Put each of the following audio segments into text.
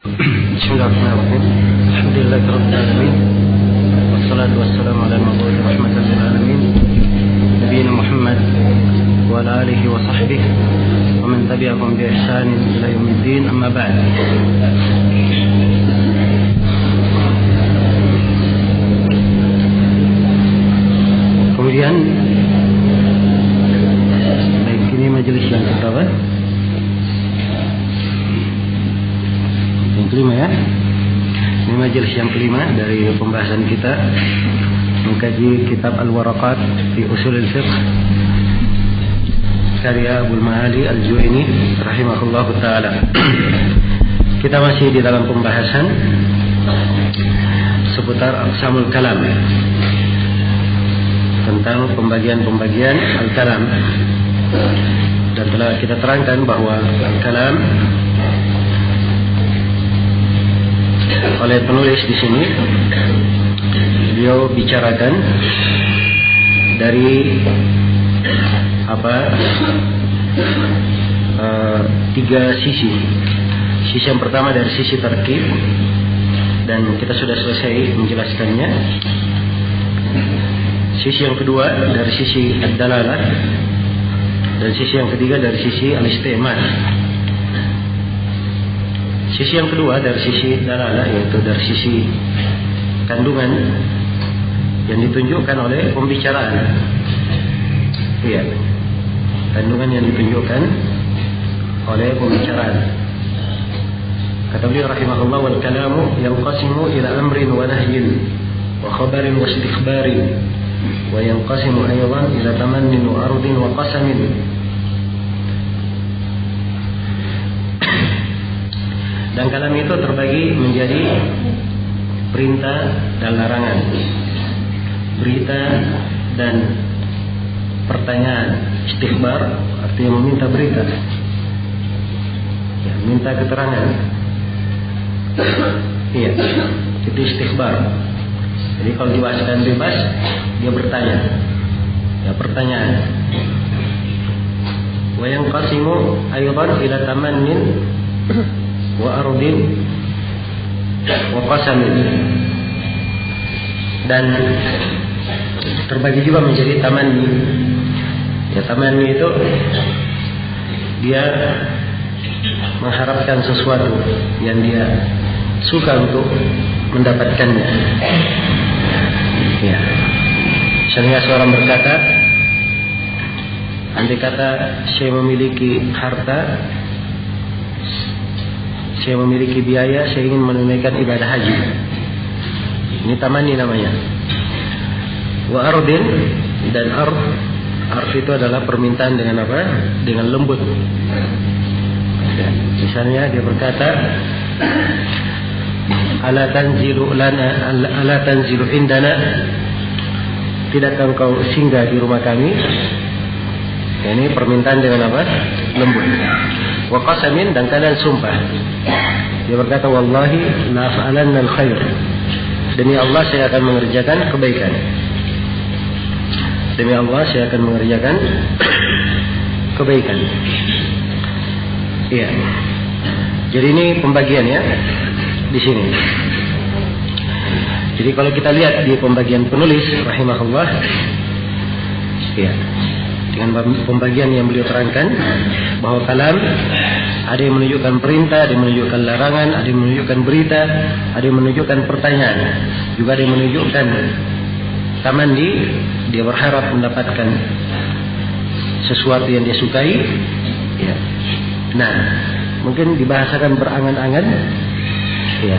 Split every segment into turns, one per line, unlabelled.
Bismillahirrahmanirrahim. Alhamdulillahirabbil alamin. Wassalatu wassalamu ala al-mab'uts rahmatan lil alamin. Nabiyina Muhammad wa ala alihi wa sahbihi wa man tabi'ahum bi ihsan ila yaumiddin. Amma ba'd. Kemudian baik, ini majelis yang keberapa? Yang kelima ya. Ini majelis yang kelima dari pembahasan kita mengkaji kitab Al-Waraqat fi Ushul al-Fiqh karya Abul Ma'ali Al-Juwaini rahimahullah ta'ala. Kita masih di dalam pembahasan seputar aqsamul kalam, tentang pembagian-pembagian al-kalam, dan telah kita terangkan bahwa al-kalam oleh penulis di sini beliau bicarakan dari tiga sisi. Sisi yang pertama dari sisi tarkib, dan kita sudah selesai menjelaskannya. Sisi yang kedua dari sisi ad-dalalah, dan sisi yang ketiga dari sisi al-isti'mal. Sisi yang kedua dari sisi dalalah, yaitu dari sisi kandungan yang ditunjukkan oleh pembicaraan. Iya, kandungan yang ditunjukkan oleh pembicaraan. Kata beliau rahimahullah, wal kalamu yanqasimu ila amrin wa nahyin wa khabarin wa istikhbarin wa yanqasimu aydan ila tamannin wa ardin wa qasamin. Dan kalam itu terbagi menjadi perintah dan larangan, berita dan pertanyaan. Istikhbar artinya meminta berita, ya, minta keterangan. Iya, itu istikhbar. Jadi kalau diwasikan bebas, dia bertanya, ya, pertanyaan. Wa yanqasimu aydan ila tamannin wa ardin wa qasamin, dan terbagi juga menjadi tamanni. Ya, tamanni itu dia mengharapkan sesuatu yang dia suka untuk mendapatkannya. Ya, misalnya seorang berkata, andai kata saya memiliki harta, saya memiliki biaya, saya ingin menunaikan ibadah haji. Ini tamanni namanya. Wa ardin, dan ard itu adalah permintaan dengan apa? Dengan lembut. Ya, misalnya dia berkata, ala tanzilu lana, ala tanzilu indana, tidakkah engkau singgah di rumah kami? Ya, ini permintaan dengan apa? Lembut. Wa qasamin, dan kalian sumpah. Dia berkata, wallahi la fa'alanna al-khair, demi Allah saya akan mengerjakan kebaikan. Demi Allah saya akan mengerjakan kebaikan. Iya. Jadi ini pembagiannya di sini. Jadi kalau kita lihat di pembagian penulis rahimahullah, ya, dengan pembagian yang beliau terangkan bahwa kalam ada yang menunjukkan perintah, ada yang menunjukkan larangan, ada yang menunjukkan berita, ada yang menunjukkan pertanyaan, juga ada yang menunjukkan tamanni, dia berharap mendapatkan sesuatu yang dia sukai. Ya. Nah, mungkin dibahasakan berangan-angan, ya,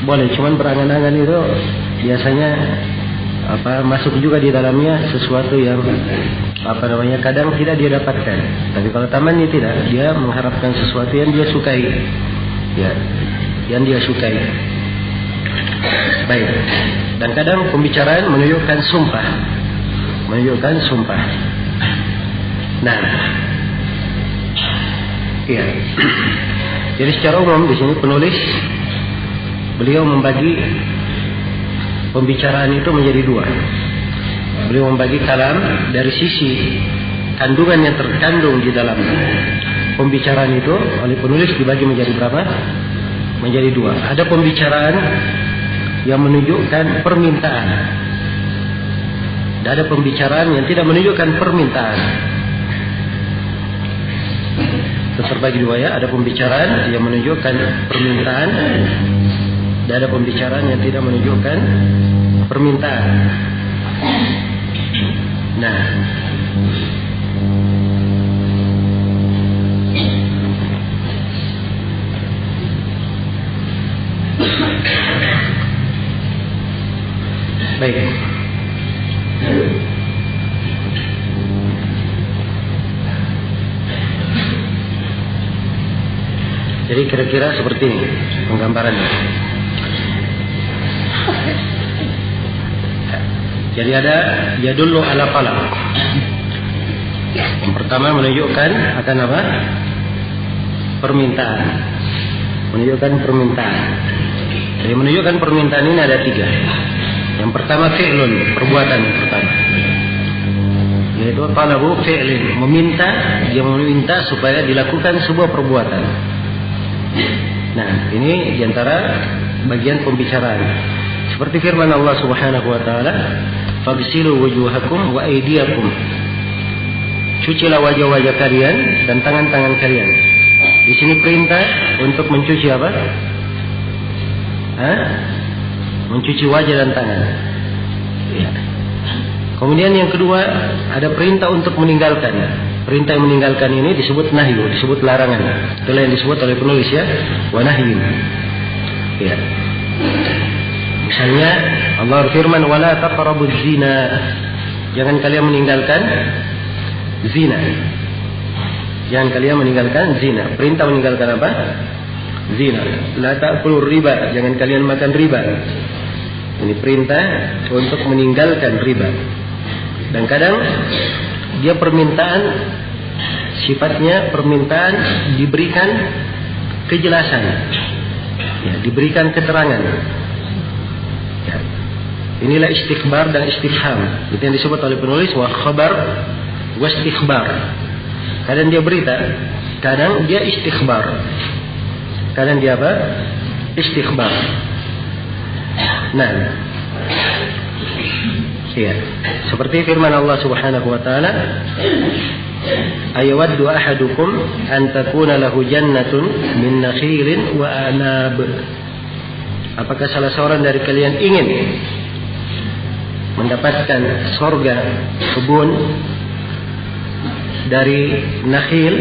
boleh. Cuman berangan-angan itu biasanya masuk juga di dalamnya sesuatu yang kadang tidak dia dapatkan. Tapi kalau tamanni tidak, dia mengharapkan sesuatu yang dia sukai, ya, yang dia sukai. Baik. Dan kadang pembicaraan menunjukkan sumpah, Nah, iya. Jadi secara umum di sini penulis beliau membagi pembicaraan itu menjadi dua. Beliau membagi kalam dari sisi kandungan yang terkandung di dalam pembicaraan itu oleh penulis dibagi menjadi berapa? menjadi dua. Ada pembicaraan yang menunjukkan permintaan, dan ada pembicaraan yang tidak menunjukkan permintaan. Terbagi dua ya. Ada pembicaraan yang menunjukkan permintaan, dan ada pembicaraan yang tidak menunjukkan permintaan. Nah, baik. Jadi kira-kira seperti ini penggambarannya. Jadi ada yadullu ala talab. Yang pertama menunjukkan akan apa? Permintaan. Menunjukkan permintaan. Jadi menunjukkan permintaan ini ada tiga. Yang pertama fi'lun, perbuatan yang pertama. Yaitu talabu fi'lin, meminta, dia meminta supaya dilakukan sebuah perbuatan. Nah, ini diantara bagian pembicaraan. Seperti firman Allah Subhanahu wa taala, "Faghsilu wujuhakum wa aydiyakum." Cucilah wajah-wajah kalian dan tangan-tangan kalian. Di sini perintah untuk mencuci apa? Mencuci wajah dan tangan. Ya. Kemudian yang kedua, ada perintah untuk meninggalkan. Perintah yang meninggalkan ini disebut nahyu, disebut larangan. Itulah yang disebut oleh penulis ya, wa nahyu. Ya. Misalnya Allah berfirman, "Wala taqrabuz zina." Jangan kalian meninggalkan zina. Jangan kalian meninggalkan zina. Perintah meninggalkan apa? Zina. La ta'kulur riba. Jangan kalian makan riba. Ini perintah untuk meninggalkan riba. Dan kadang dia permintaan, sifatnya permintaan diberikan kejelasan, ya, diberikan keterangan. Ya. Inilah istikhbar dan istifham. Itu yang disebut oleh penulis wa khabar wa istikhbar. Kadang dia berita, kadang dia istikhbar. Kadang dia apa? Istikhbar. Nah, ya, seperti firman Allah Subhanahu wa taala, "Ayawaddu ahadukum an takuna lahu jannatun min nakhilin wa anab." Apakah salah seorang dari kalian ingin mendapatkan surga kebun dari nakhil,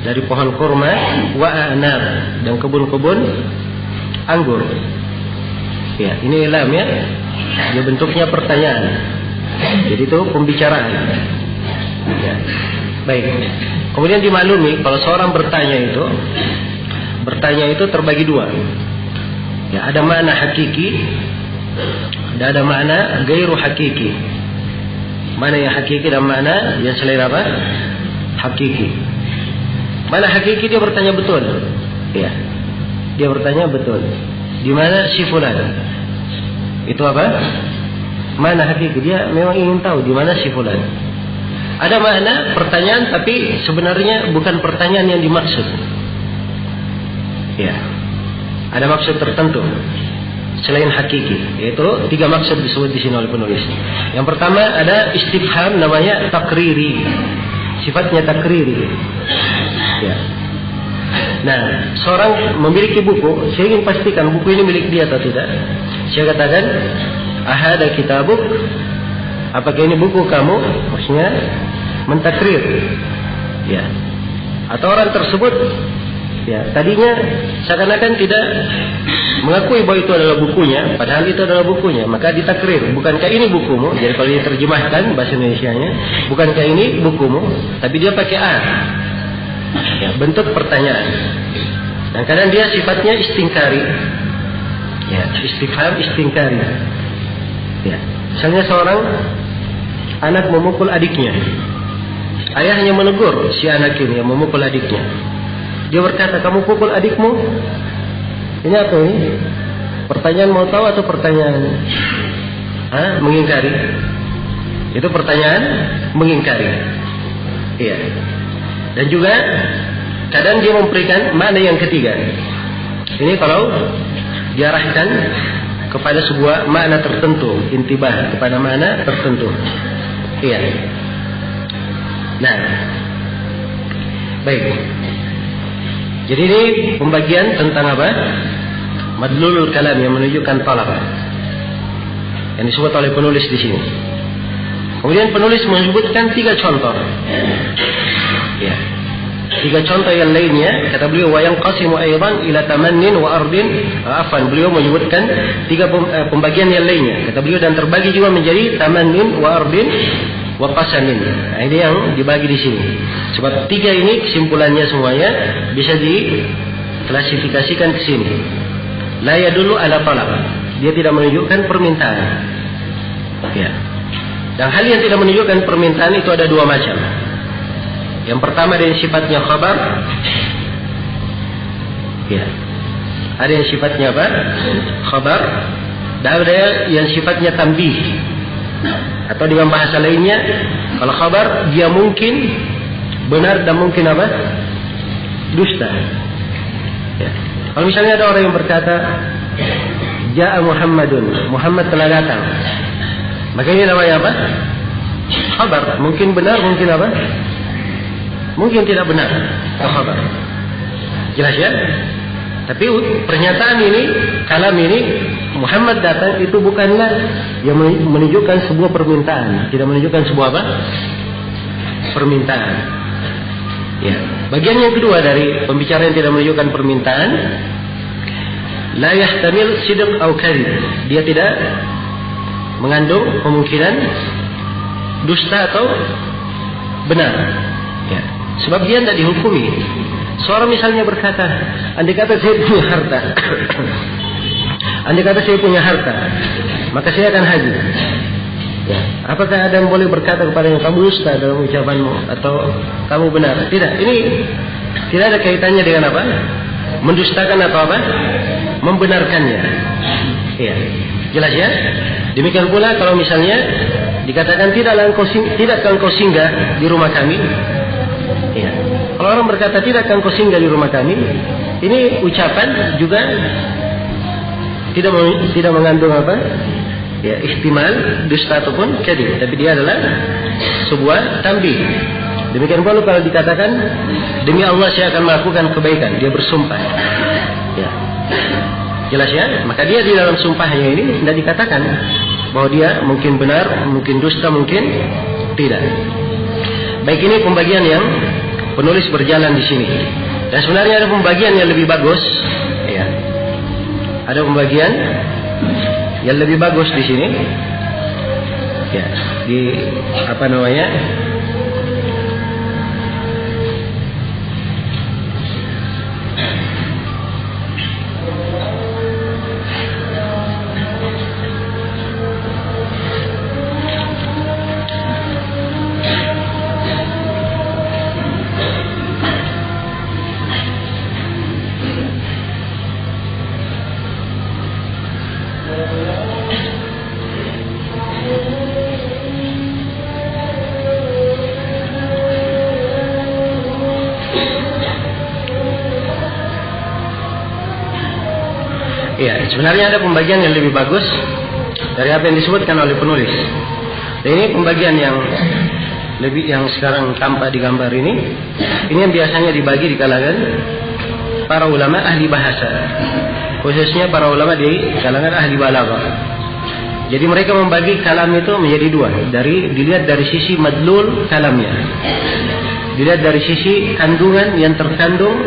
dari pohon kurma, wa anab, dan kebun-kebun anggur? Ya, ini ilam ya. Dia bentuknya pertanyaan. Jadi itu pembicaraan. Ya. Baik. Kemudian dimaklumi kalau seorang bertanya itu terbagi dua. Ya, ada makna hakiki dan ada makna gairu hakiki. Mana yang hakiki dan mana yang selain apa? Hakiki. Mana hakiki dia bertanya betul. Ya. Dia bertanya betul. Di mana si fulan? Itu apa? Mana hakiki? Dia memang ingin tahu di mana si fulan. Ada makna pertanyaan tapi sebenarnya bukan pertanyaan yang dimaksud. Ya. Ada maksud tertentu selain hakiki. Yaitu tiga maksud disebut di sini oleh penulis. Yang pertama ada istifham, namanya takriri. Sifatnya takriri. Ya. Nah, seorang memiliki buku, saya ingin pastikan buku ini milik dia atau tidak. Saya katakan, "Ahada kitabuk?" Apakah ini buku kamu? Maksudnya mentakrir. Ya. Atau orang tersebut, ya, tadinya seakan-akan tidak mengakui bahwa itu adalah bukunya, padahal itu adalah bukunya, maka ditakrir. Bukankah ini bukumu? Jadi kalau diterjemahkan bahasa Indonesianya, bukankah ini bukumu? Tapi dia pakai a. Ya, bentuk pertanyaan. Dan kadang dia sifatnya istingkari. Ya, istifham istingkari. Ya. Misalnya seorang anak memukul adiknya. Ayahnya menegur si anak ini yang memukul adiknya. Dia berkata, "Kamu pukul adikmu?" Ini apa ini? Pertanyaan mau tahu atau pertanyaan mengingkari? Itu pertanyaan mengingkari. Iya. Dan juga kadang dia memberikan makna yang ketiga. Ini kalau diarahkan kepada sebuah makna tertentu, intibah kepada makna tertentu. Iya. Nah, baik. Jadi ini pembagian tentang apa? Madlulul kalam yang menunjukkan talab, yang disebut oleh penulis di sini. Kemudian penulis menyebutkan 3 contoh. Ya. 3 contoh yang lainnya, kata beliau, wa yanqasimu aidan ila tamannin wa ardin. Beliau menyebutkan 3 pembagian yang lainnya. Kata beliau, dan terbagi juga menjadi tamannin wa ardin wa qasamin. Nah, ini yang dibagi di sini. Sebab 3 ini kesimpulannya semuanya bisa diklasifikasikan ke sini. La yadullu ala talab. Dia tidak menunjukkan permintaan. Ya. Dan hal yang tidak menunjukkan permintaan itu ada 2 macam. Yang pertama ada yang sifatnya khabar. Ya. Ada yang sifatnya apa? Khabar. Dan ada yang sifatnya tanbih. Atau dengan bahasa lainnya, kalau khabar dia mungkin benar dan mungkin apa? Dusta. Ya. Kalau misalnya ada orang yang berkata, Ja'a Muhammadun, Muhammad telah datang, maka ini namanya apa? Khabar. Mungkin benar, mungkin apa? Mungkin tidak benar. Atau khabar. Jelas ya? Tapi pernyataan ini, kalam ini, Muhammad datang, itu bukanlah yang menunjukkan sebuah permintaan. Tidak menunjukkan sebuah apa? Permintaan. Ya. Bagian yang kedua dari pembicaraan yang tidak menunjukkan permintaan, la yahtamil sidq au kadhib. Dia tidak mengandung kemungkinan dusta atau benar. Ya. Sebab dia tidak dihukumi. Seorang misalnya berkata, andai kata saya punya harta, andai kata saya punya harta, maka saya akan haji. Ya. Apakah ada yang boleh berkata kepadanya, kamu dusta dalam ucapanmu, atau kamu benar? Tidak. Ini tidak ada kaitannya dengan apa? Mendustakan atau apa? Membenarkannya. Ya. Jelas ya? Demikian pula kalau misalnya dikatakan tidaklah engkau singgah di rumah kami. Ya. Kalau orang berkata tidak engkau singgah di rumah kami, ini ucapan juga tidak mengandung apa? Ya, ihtimal dusta ataupun kadhib, tapi dia adalah sebuah tanbih. Demikian pula kalau dikatakan demi Allah saya akan melakukan kebaikan, dia bersumpah. Ya. Jelas ya? Maka dia di dalam sumpahnya ini tidak dikatakan bahwa dia mungkin benar, mungkin dusta, mungkin tidak. Baik, ini pembagian yang penulis berjalan di sini. Dan sebenarnya ada pembagian yang lebih bagus, ya. Ada pembagian yang lebih bagus di sini. Ya, di apa namanya? Ya, sebenarnya ada pembagian yang lebih bagus dari apa yang disebutkan oleh penulis. Dan ini pembagian yang sekarang tampak di gambar ini yang biasanya dibagi di kalangan para ulama ahli bahasa, khususnya para ulama di kalangan ahli balaghah. Jadi mereka membagi kalam itu menjadi 2. Dilihat dari sisi madlul kalamnya, dilihat dari sisi kandungan yang terkandung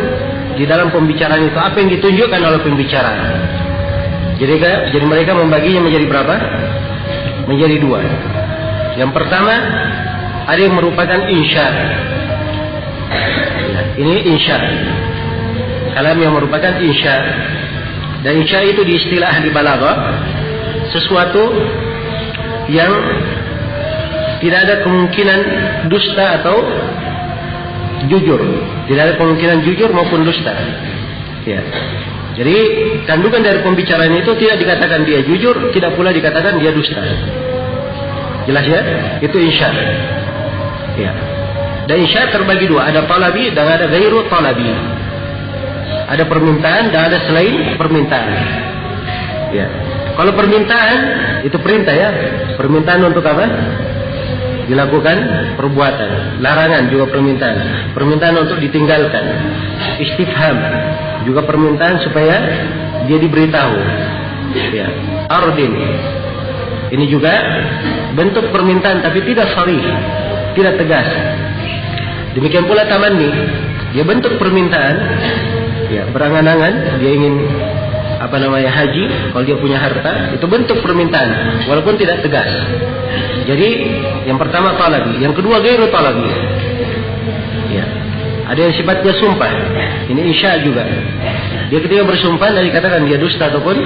di dalam pembicaraan itu, apa yang ditunjukkan oleh pembicaraan. Jadi mereka membaginya menjadi berapa? Menjadi 2. Yang pertama, ada yang merupakan insya. Ini insya. Kalam yang merupakan insya. Dan insya itu di istilah ahli balaghah sesuatu yang tidak ada kemungkinan dusta atau jujur. Tidak ada kemungkinan jujur maupun dusta. Ya. Jadi kandungan dari pembicaraan itu tidak dikatakan dia jujur, tidak pula dikatakan dia dusta. Jelas ya? Itu insya. Ya. Dan insya terbagi 2, ada talabi dan ada ghairu talabi. Ada permintaan dan ada selain permintaan. Ya. Kalau permintaan itu perintah ya. Permintaan untuk apa? Dilakukan perbuatan. Larangan juga permintaan. Permintaan untuk ditinggalkan. Istifham juga permintaan supaya dia diberitahu. Ya. Ardin. Ini juga bentuk permintaan tapi tidak sharih, tidak tegas. Demikian pula tamanni, dia bentuk permintaan. Ya, berangan-angan dia ingin haji, kalau dia punya harta, itu bentuk permintaan walaupun tidak tegas. Jadi yang pertama talabi, yang kedua ghairu talabi. Ya. Ada yang sifatnya sumpah. Ini insya juga. Dia ketika bersumpah dan dikatakan dia dusta ataupun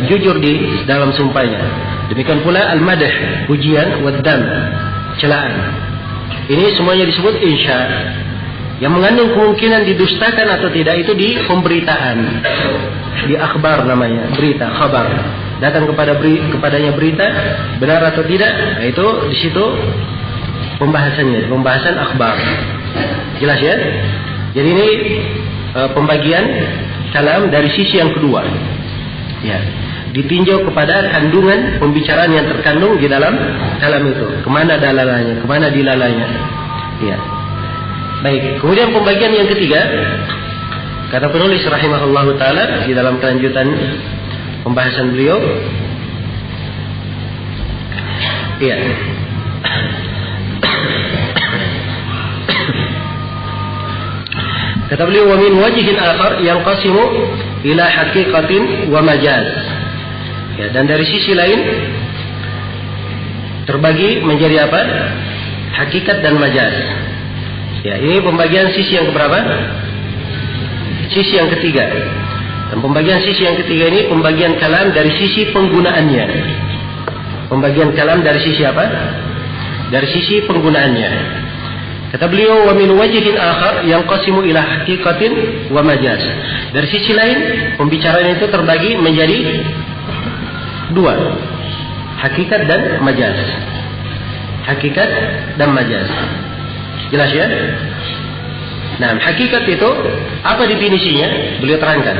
jujur di dalam sumpahnya. Demikian pula al-madah, pujian, waddam, celaan. Ini semuanya disebut insya. Yang mengandung kemungkinan didustakan atau tidak itu di pemberitaan, di akhbar namanya, berita, khabar. Datang kepadanya berita, benar atau tidak, nah itu di situ pembahasannya, pembahasan akhbar. Jelas ya? Jadi ini pembagian kalam dari sisi yang kedua. Ya, ditinjau kepada kandungan pembicaraan yang terkandung di dalam kalam itu. Kemana dalalanya, kemana dilalanya. Ya. Baik, kemudian pembagian yang ketiga, kata penulis rahimahullahu taala di dalam kelanjutan pembahasan beliau. Iya. Kata beliau, wa min wajhin akhar yanqasimu ila haqiqatin wa majaz. Ya, dan dari sisi lain terbagi menjadi apa? Hakikat dan majaz. Ya, ini pembagian sisi yang keberapa? Sisi yang ketiga. Dan pembagian sisi yang ketiga ini pembagian kalam dari sisi penggunaannya. Pembagian kalam dari sisi apa? Dari sisi penggunaannya. Kata beliau, wa min wajhin akhar yanqasimu ila haqiqatin wa majaz. Dari sisi lain, pembicaraan itu terbagi menjadi dua. Hakikat dan majaz. Hakikat dan majaz. Jelas ya? Nah, hakikat itu apa definisinya? Beliau terangkan.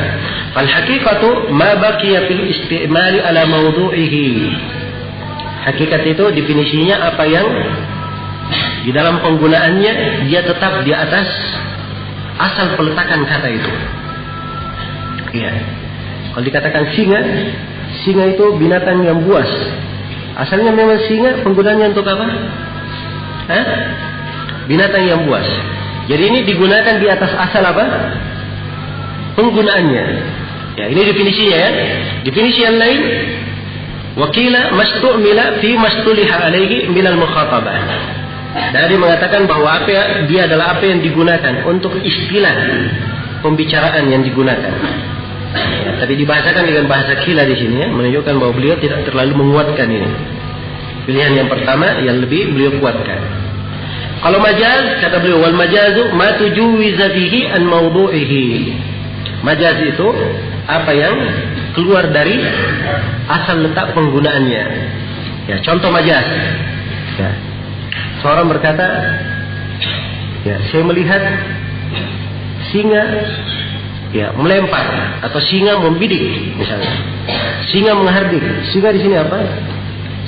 Fal haqiqatu ma baqiya fil istimali ala mawdu'ihi. Hakikat itu definisinya apa yang di dalam penggunaannya dia tetap di atas asal peletakan kata itu. Iya. Kalau dikatakan singa, singa itu binatang yang buas. Asalnya memang singa, penggunaannya untuk apa? Hah? Binatang yang buas. Jadi ini digunakan di atas asal apa? Penggunaannya. Ya, ini definisinya ya. Definisi yang lain, wakila mastu'mila fi mastuliha alaihi minal mukhatabah. Dari mengatakan bahwa dia adalah apa yang digunakan untuk istilah pembicaraan yang digunakan. Ya, tapi dibahasakan dengan bahasa kila di sini ya, menunjukkan bahwa beliau tidak terlalu menguatkan ini. Pilihan yang pertama yang lebih beliau kuatkan. Kalau majaz, kata beliau, wal majazu ma tujuwiza fihi an mawdu'ihi. Majaz itu apa yang keluar dari asal letak penggunaannya. Ya, contoh majaz. Ya. Seorang berkata, ya, saya melihat singa ya melempar atau singa membidik misalnya. Singa menghardik. Singa di sini apa?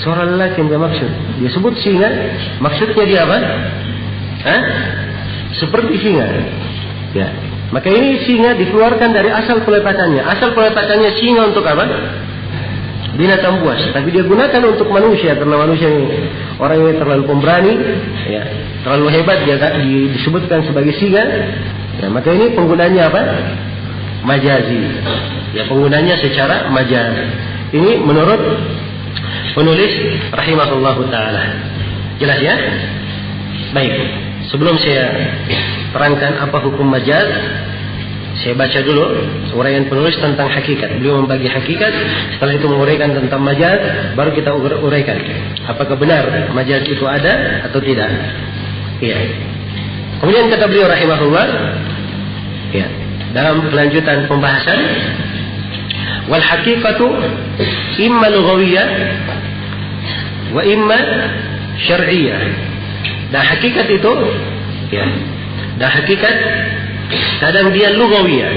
Seorang lelaki yang dia maksud. Dia sebut singa, maksudnya dia apa? Hah? Seperti singa. Ya. Maka ini singa dikeluarkan dari asal peletakannya. Asal peletakannya singa untuk apa? Binatang buas. Tapi dia gunakan untuk manusia karena manusia ini orang yang terlalu pemberani, ya, terlalu hebat dia disebutkan sebagai singa. Ya, maka ini penggunaannya apa? Majazi. Ya, penggunaannya secara majaz. Ini menurut penulis rahimahullahu taala. Jelas ya? Baik. Sebelum saya terangkan apa hukum majaz, saya baca dulu uraian penulis tentang hakikat. Beliau membagi hakikat, setelah itu menguraikan tentang majaz, baru kita uraikan apakah benar majaz itu ada atau tidak. Iya. Kemudian kata beliau rahimahullah, ya, dalam kelanjutan pembahasan, wal haqiqatu imma lughawiyyah wa imma syar'iyyah. Dan hakikat itu, ya, dan hakikat kadang dia lugawiyah.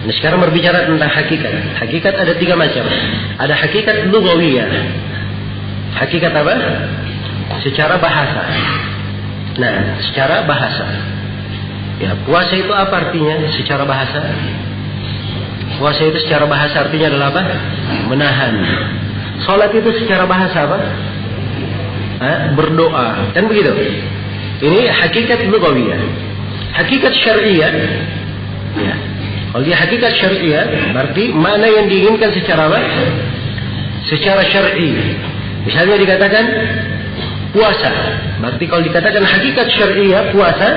Nah, sekarang berbicara tentang hakikat. Hakikat ada 3 macam. Ada hakikat lugawiyah. Hakikat apa? Secara bahasa. Nah, secara bahasa. Ya, puasa itu apa artinya secara bahasa? Puasa itu secara bahasa artinya adalah apa? Menahan. Salat itu secara bahasa apa? Berdoa. Kan begitu? Ini hakikat lugawiyah. Hakikat syar'iyah. Ya. Kalau dia hakikat syar'iyah, berarti mana yang diinginkan secara apa? Secara syar'i. Misalnya dikatakan puasa. Berarti kalau dikatakan hakikat syar'iyah, puasa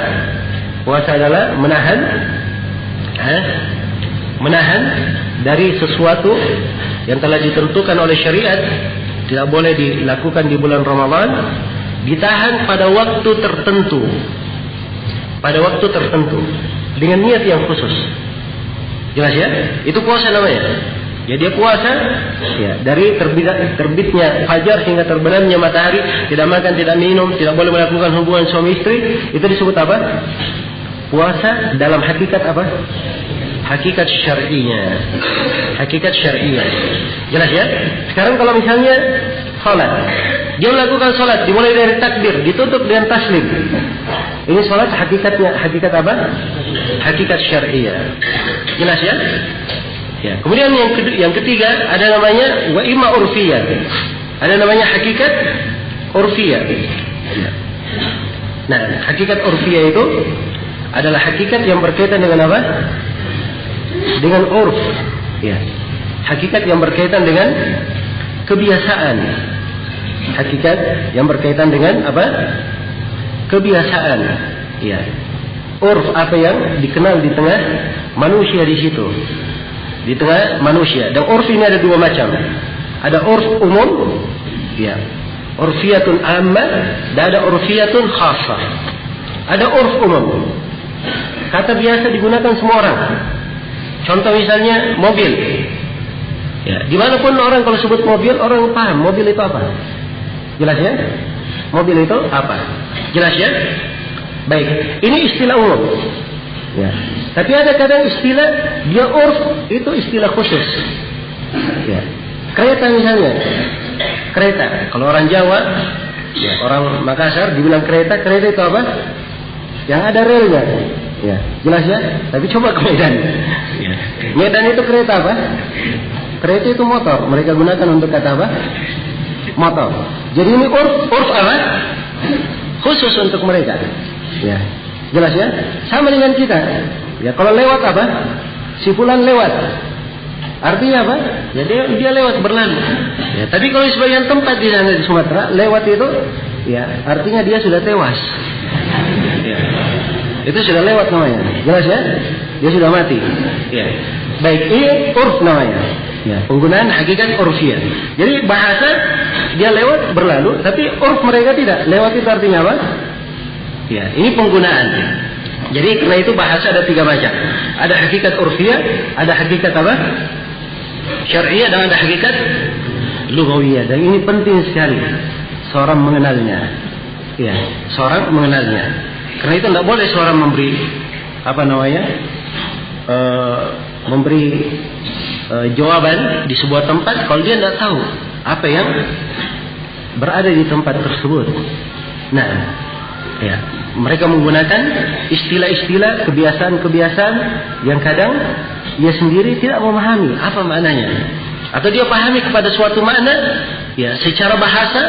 adalah menahan dari sesuatu yang telah ditentukan oleh syariat, tidak boleh dilakukan di bulan Ramadan, ditahan pada waktu tertentu. Pada waktu tertentu dengan niat yang khusus. Jelas ya? Itu puasa namanya. Ya, dia puasa ya, dari terbitnya fajar hingga terbenamnya matahari, tidak makan, tidak minum, tidak boleh melakukan hubungan suami istri. Itu disebut apa? Puasa dalam hakikat apa? Hakikat syar'inya. Hakikat syar'iyah. Jelas ya? Sekarang kalau misalnya salat, dia melakukan salat dimulai dari takbir, ditutup dengan taslim. Ini salat hakikatnya, hakikat apa? Hakikat syar'iyah. Jelas ya? Ya. Kemudian yang ketiga ada namanya wa imma urfiyah. Ada namanya hakikat urfiyah. Ya. Nah, hakikat urfiyah itu adalah hakikat yang berkaitan dengan apa? Dengan urf. Ya. Hakikat yang berkaitan dengan kebiasaan. Hakikat yang berkaitan dengan apa? Kebiasaan. Ya. Urf apa yang dikenal di tengah manusia di situ. Di tengah manusia. Dan urf ini ada 2 macam. Ada urf umum, ya, urfiyatun ammah, dan ada urfiyatun khassah. Ada urf umum. Kata biasa digunakan semua orang. Contoh misalnya mobil. Ya, dimanapun orang kalau sebut mobil, orang paham mobil itu apa. Jelas ya? Mobil itu apa? Jelas ya? Baik, ini istilah umum. Ya. Tapi ada kadang istilah dia urf itu istilah khusus. Ya. Kereta misalnya, kereta. Kalau orang Jawa, ya, orang Makassar dibilang kereta, kereta itu apa? Yang ada relnya. Ya, jelas ya. Tapi coba ke Medan. Ya. Medan itu kereta apa? Kereta itu motor. Mereka gunakan untuk kata apa? Motor. Jadi ini urf apa? Khusus untuk mereka. Ya. Jelas ya? Sama dengan kita. Ya, kalau lewat apa? Si fulan lewat. Artinya apa? Ya, dia lewat berlalu. Ya, tapi kalau di sebagian tempat di sana di Sumatera, lewat itu ya, artinya dia sudah tewas. Ya. Itu sudah lewat namanya. Jelas ya? Dia sudah mati. Ya. Baik, ini urf namanya. Ya, penggunaan hakikat urfiyah. Jadi bahasa dia lewat berlalu, tapi urf mereka tidak. Lewat itu artinya apa? Ya, ini penggunaan. Jadi karena itu bahasa ada 3 macam. Ada hakikat urfiyah, ada hakikat apa? Syar'iyah, dan ada hakikat lugawiyah. Dan ini penting sekali seorang mengenalnya. Ya, seorang mengenalnya. Karena itu tidak boleh seorang memberi apa namanya? Memberi jawaban di sebuah tempat kalau dia tidak tahu apa yang berada di tempat tersebut. Nah, ya, mereka menggunakan istilah-istilah, kebiasaan-kebiasaan yang kadang dia sendiri tidak memahami apa maknanya, atau dia pahami kepada suatu makna ya secara bahasa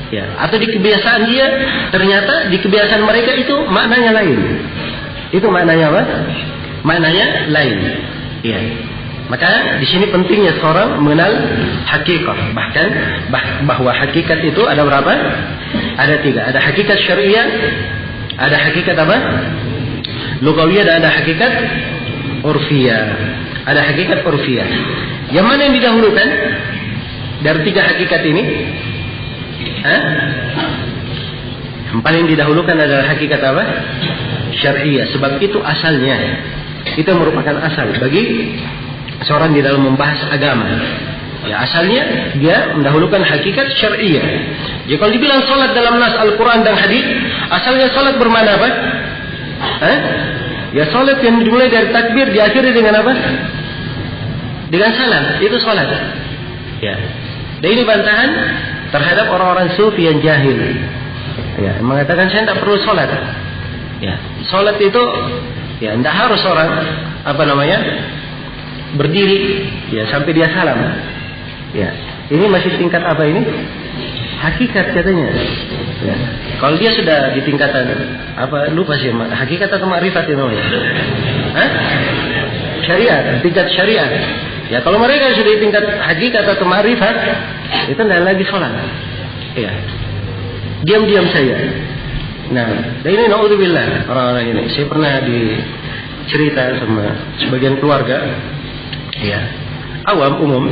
ya, atau di kebiasaan dia ternyata di kebiasaan mereka itu maknanya lain. Itu maknanya apa? Maknanya lain. Ya. Maka di sini pentingnya seorang mengenal hakikat. Bahkan bahwa hakikat itu ada berapa? Ada 3. Ada hakikat syariah, ada hakikat apa? Lugawiyah, dan ada hakikat urfiyah. Ada hakikat urfiyah. Yang mana yang didahulukan dari 3 hakikat ini? Yang paling didahulukan adalah hakikat apa? Syariah. Sebab itu asalnya. Itu merupakan asal bagi seorang di dalam membahas agama. Ya, asalnya dia mendahulukan hakikat syariah. Jadi kalau dibilang salat dalam nas Al-Quran dan hadis, asalnya salat bermakna apa? Ya salat yang dimulai dari takbir diakhiri dengan apa? Dengan salam, itu salat. Ya. Dan ini bantahan terhadap orang-orang sufi yang jahil. Ya, mengatakan saya tidak perlu salat. Ya, salat itu ya tidak harus orang berdiri ya sampai dia salam. Ya, ini masih tingkat apa ini? Hakikat katanya. Ya. Kalau dia sudah di tingkatan lupa sih, hakikat atau ma'rifat itu namanya? Hah? Syariat, tingkat syariat. Ya, kalau mereka sudah di tingkat hakikat atau ma'rifat, itu tidak lagi sholat. Ya. Diam-diam saja. Nah, dan ini naudzubillah orang-orang ini. Saya pernah dicerita sama sebagian keluarga, ya, awam umum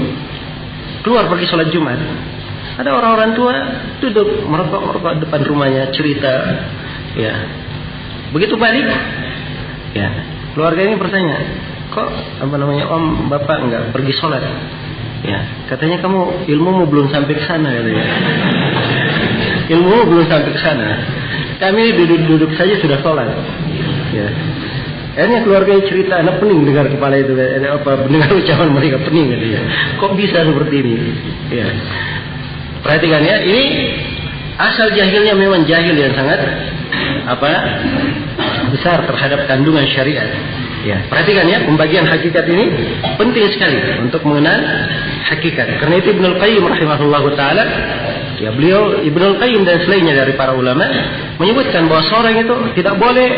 keluar pergi sholat Jumat. Ada orang-orang tua duduk merokok depan rumahnya, cerita, ya. Begitu balik, ya, keluarga ini bertanya, kok om bapak nggak pergi sholat? Ya, katanya kamu ilmumu belum sampai ke sana katanya. Ilmumu belum sampai ke sana. Kami duduk saja sudah sholat. Ya. Akhirnya keluarga cerita, anak pening dengar kepala itu, mendengar ucapan mereka pening katanya. Kok bisa seperti ini? Ya. Perhatikan ya, ini asal jahilnya memang jahil yang sangat besar terhadap kandungan syariat. Ya, perhatikan ya, pembagian hakikat ini penting sekali untuk mengenal hakikat. Karena itu Ibnul Qayyim rahimahullahu taala, ya beliau Ibnul Qayyim dan selainnya dari para ulama menyebutkan bahwa seorang itu tidak boleh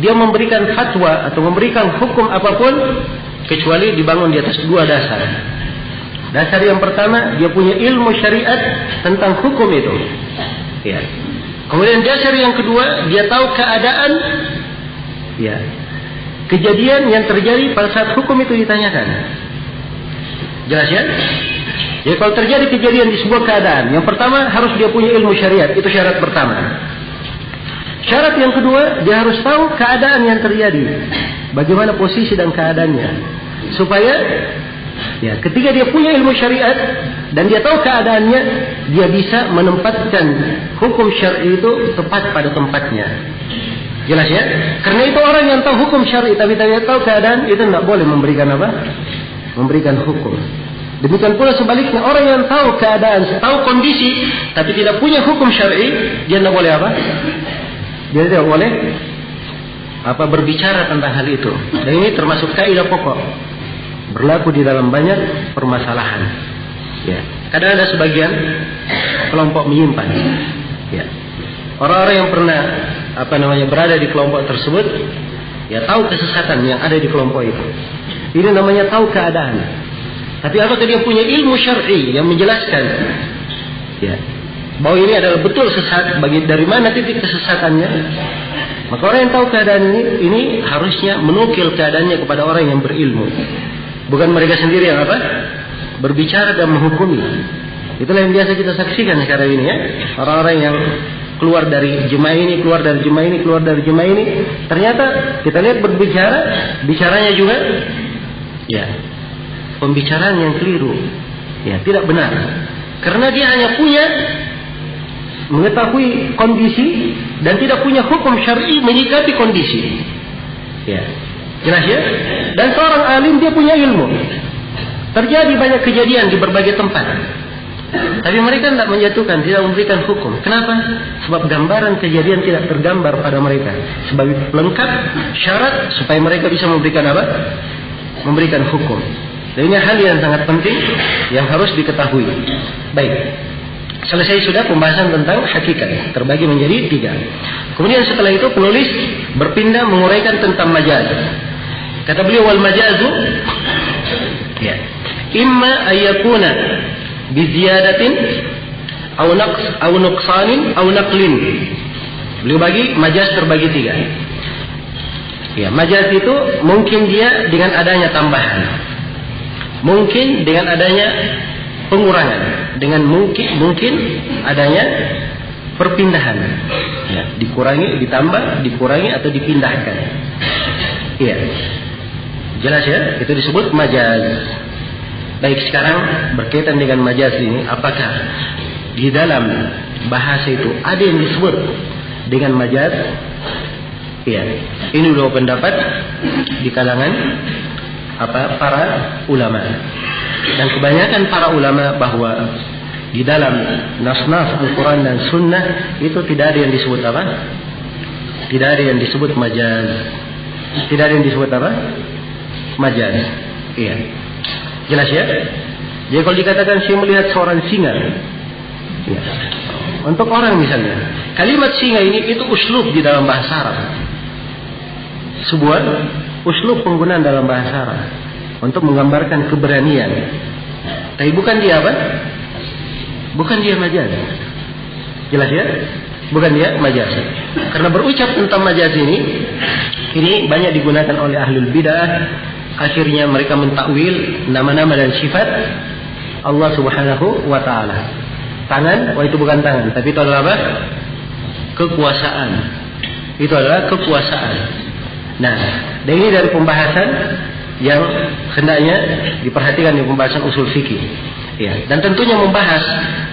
dia memberikan fatwa atau memberikan hukum apapun kecuali dibangun di atas dua dasar. Dasar yang pertama, dia punya ilmu syariat tentang hukum itu. Ya. Kemudian dasar yang kedua, dia tahu keadaan, ya, kejadian yang terjadi pada saat hukum itu ditanyakan. Jelas ya? Jadi kalau terjadi kejadian di sebuah keadaan, yang pertama harus dia punya ilmu syariat, itu syarat pertama. Syarat yang kedua, dia harus tahu keadaan yang terjadi, bagaimana posisi dan keadaannya, supaya ya, ketika dia punya ilmu syariat dan dia tahu keadaannya, dia bisa menempatkan hukum syar'i itu tepat pada tempatnya. Jelas ya? Karena itu orang yang tahu hukum syar'i tapi tidak tahu keadaan, itu tidak boleh memberikan memberikan hukum. Demikian pula sebaliknya, orang yang tahu keadaan, tahu kondisi tapi tidak punya hukum syar'i, dia tidak boleh Dia tidak boleh berbicara tentang hal itu. Dan ini termasuk kaidah pokok, berlaku di dalam banyak permasalahan. Ya. Kadang ada sebagian kelompok menyimpan. Ya. Orang-orang yang pernah berada di kelompok tersebut, ya tahu kesesatan yang ada di kelompok itu. Ini namanya tahu keadaan. Tapi apakah dia punya ilmu syar'i yang menjelaskan, ya, bahwa ini adalah betul sesat, dari mana titik kesesatannya? Maka orang yang tahu keadaan ini harusnya menukil keadaannya kepada orang yang berilmu. Bukan mereka sendiri yang berbicara dan menghukumi. Itulah yang biasa kita saksikan sekarang ini ya. Orang-orang yang keluar dari jemaah ini, keluar dari jemaah ini, keluar dari jemaah ini. Ternyata kita lihat bicaranya juga, ya, pembicaraan yang keliru, ya, tidak benar. Karena dia hanya punya mengetahui kondisi dan tidak punya hukum syar'i menyikapi kondisi. Ya. Jelas ya? Dan seorang alim dia punya ilmu. Terjadi banyak kejadian di berbagai tempat. Tapi mereka tidak menjatuhkan, tidak memberikan hukum. Kenapa? Sebab gambaran kejadian tidak tergambar pada mereka. Sebagai pelengkap syarat supaya mereka bisa memberikan memberikan hukum. Dan ini hal yang sangat penting yang harus diketahui. Baik. Selesai sudah pembahasan tentang hakikat, terbagi menjadi 3. Kemudian setelah itu penulis berpindah menguraikan tentang majaz. Kata beliau, wal majazu, ya, imma ayyakuna biziyadatin aw naqs aw nuqsanin aw naqlin. Beliau bagi majaz terbagi 3. Ya, majaz itu mungkin dia dengan adanya tambahan, mungkin dengan adanya pengurangan, dengan mungkin adanya perpindahan, ya, dikurangi, ditambah, dikurangi atau dipindahkan. Iya, jelas ya, itu disebut majaz. Baik, sekarang berkaitan dengan majaz ini, apakah di dalam bahasa itu ada yang disebut dengan majaz? Ya, ini dua pendapat di kalangan para ulama. Dan kebanyakan para ulama bahwa di dalam nas-nas Al-Quran dan Sunnah itu tidak ada yang disebut apa? Tidak ada yang disebut majaz. Tidak ada yang disebut apa? Majaz. Iya. Jelas ya? Jadi kalau dikatakan saya melihat seorang singa, ya. Untuk orang misalnya, kalimat singa ini itu uslub di dalam bahasa Arab. Sebuah uslub penggunaan dalam bahasa Arab untuk menggambarkan keberanian. Tapi bukan dia apa? Bukan dia majaz. Jelas ya? Bukan dia majaz. Karena berucap tentang majaz ini banyak digunakan oleh ahlul bidah. Akhirnya mereka mentakwil nama-nama dan sifat Allah Subhanahu wa taala. Tangan, itu bukan tangan, tapi itu adalah apa? Kekuasaan. Itu adalah kekuasaan. Nah, dan ini dari pembahasan yang hendaknya diperhatikan di pembahasan usul fikih. Ya, dan tentunya membahas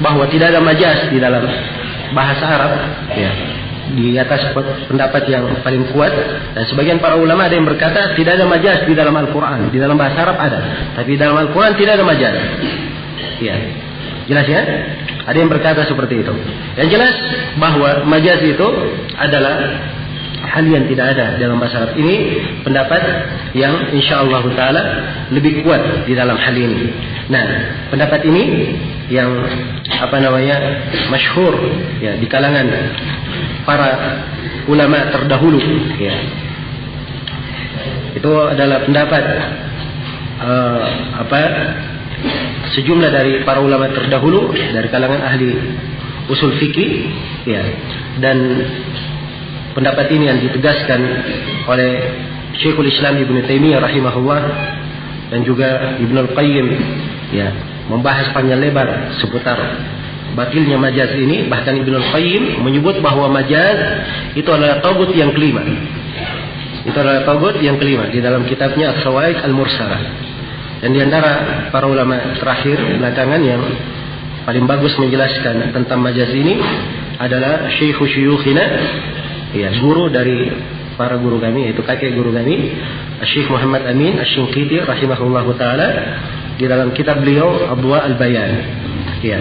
bahwa tidak ada majaz di dalam bahasa Arab, ya. Di atas pendapat yang paling kuat, dan sebagian para ulama ada yang berkata tidak ada majaz di dalam Al-Quran. Di dalam bahasa Arab ada, tapi di dalam Al-Quran tidak ada majaz. Ya, jelas ya? Ada yang berkata seperti itu. Yang jelas bahwa majaz itu adalah hal yang tidak ada dalam bahasa Arab. Ini pendapat yang insyaallah taala lebih kuat di dalam hal ini. Nah, pendapat ini yang masyhur ya di kalangan para ulama terdahulu, ya. Itu adalah pendapat sejumlah dari para ulama terdahulu dari kalangan ahli usul fikih, ya. Dan pendapat ini yang ditegaskan oleh Syekhul Islam Ibnu Taimiyah rahimahullah dan juga Ibnu Al-Qayyim, ya, membahas panjang lebar seputar batilnya majaz ini. Bahkan Ibnu Al-Qayyim menyebut bahwa majaz itu adalah tagut yang kelima. Itu adalah tagut yang kelima di dalam kitabnya As-Sawa'iq Al-Mursalah. Dan di antara para ulama terakhir belakangan yang paling bagus menjelaskan tentang majaz ini adalah Syekhu Syuyukhina, ya, guru dari para guru kami, yaitu kakek guru kami, Syekh Muhammad Amin Asy-Syinqiti rahimahullahu taala, di dalam kitab beliau Adwa al-Bayan. Ya.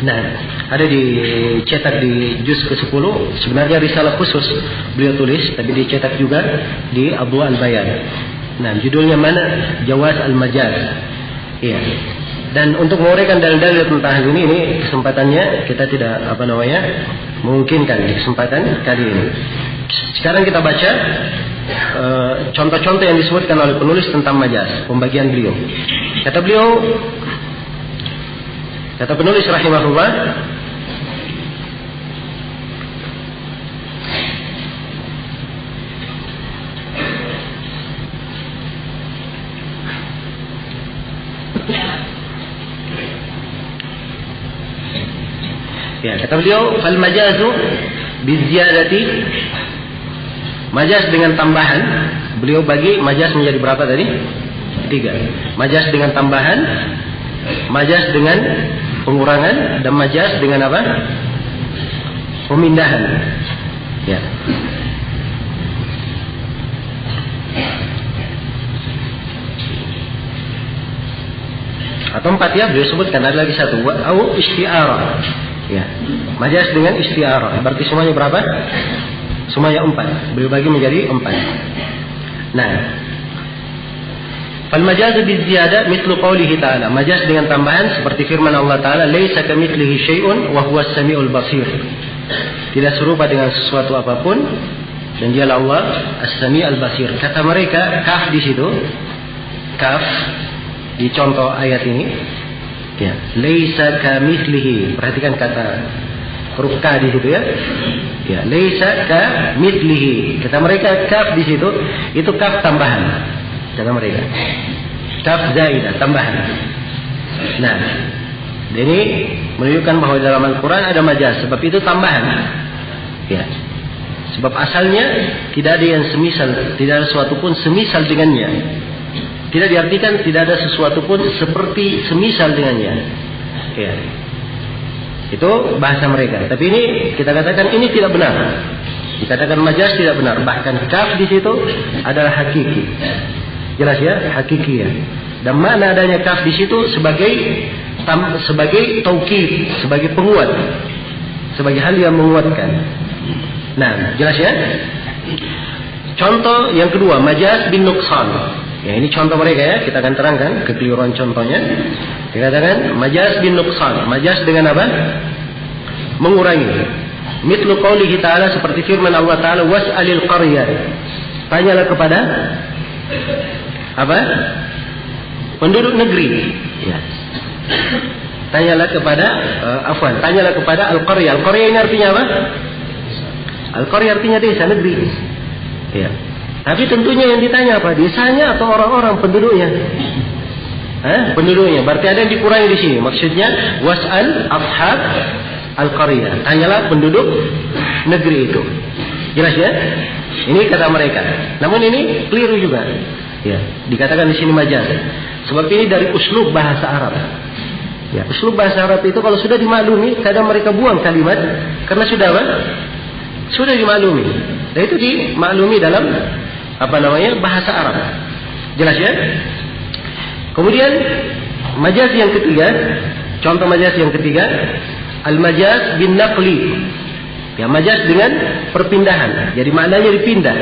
Nah, ada dicetak di juz ke-10. Sebenarnya risalah khusus beliau tulis, tapi dicetak juga di Adwa al-Bayan. Nah, judulnya mana? Jawaz al-Majaz. Iya. Dan untuk menguraikan dalil-dalil tentang hal ini kesempatannya kita tidak memungkinkan di kesempatan kali ini. Sekarang kita baca contoh-contoh yang disebutkan oleh penulis tentang majaz, pembagian beliau. Kata penulis rahimahullah, ya, kata beliau, fal majazu biziyadati, majaz dengan tambahan. Beliau bagi majaz menjadi berapa tadi? 3. Majaz dengan tambahan, majaz dengan pengurangan, dan majaz dengan apa? Pemindahan. Ya. Atau 4 ya, beliau sebutkan ada lagi 1. Au isti'arah. Ya. Majaz dengan isti'arah. Berarti semuanya berapa? Semuanya 4. Beliau bagi menjadi 4. Nah, fal majazu biziyadah mithlu qoulihi ta'ala. Majaz dengan tambahan seperti firman Allah Ta'ala, laisa kamitslihi syai'un wa huwas samiul basir. Tidak serupa dengan sesuatu apapun dan dialah Allah As-Sami' Al-Basir. Kata mereka, kaf di situ. Kaf di contoh ayat ini, ya, laisa kamitslihi. Perhatikan kata huruf ka di situ, ya. Ya, laisa kamitslihi. Kata mereka kaf di situ itu kaf tambahan. Kata mereka kaf zaidah, tambahan. Nah, ini menunjukkan bahwa dalam Al-Quran ada majaz, sebab itu tambahan. Ya. Sebab asalnya tidak ada yang semisal, tidak ada sesuatu pun semisal dengannya. Tidak diartikan tidak ada sesuatu pun seperti semisal dengannya. Ya. Itu bahasa mereka. Tapi ini kita katakan ini tidak benar. Dikatakan majaz tidak benar. Bahkan kaf di situ adalah hakiki. Jelas ya, hakiki ya. Dan makna adanya kaf di situ sebagai taukid, sebagai penguat, sebagai hal yang menguatkan. Nah, jelas ya. Contoh yang kedua, majaz bin nuqsan. Ya, ini contoh mereka ya, kita akan terangkan kekeliruan contohnya. Dikatakan majaz bin nuqsan. Majaz dengan apa? Mengurangi. Mithlu qaulihi ta'ala, seperti firman Allah Ta'ala, was'alil qaryah. Tanyalah kepada apa? Penduduk negeri. Ya. Tanyalah kepada tanyalah kepada al-qaryah. Al-qaryah ini artinya apa? Al-qaryah artinya desa, negeri. Ya. Tapi tentunya yang ditanya apa? Desanya atau orang-orang penduduknya? Penduduknya. Berarti ada yang dikurangi di sini. Maksudnya was'al ashab al-qaryah. Tanyalah penduduk negeri itu. Jelas ya? Ini kata mereka. Namun ini keliru juga. Ya, dikatakan di sini majaz. Sebab ini dari uslub bahasa Arab. Ya, uslub bahasa Arab itu kalau sudah dimaklumi, kadang mereka buang kalimat karena sudah apa? Sudah dimaklumi. Dan itu dimaklumi dalam bahasa Arab. Jelas ya? Kemudian majaz yang ketiga, contoh majaz yang ketiga, al-majaz bin naqli. Ya, majaz dengan perpindahan. Jadi maknanya dipindah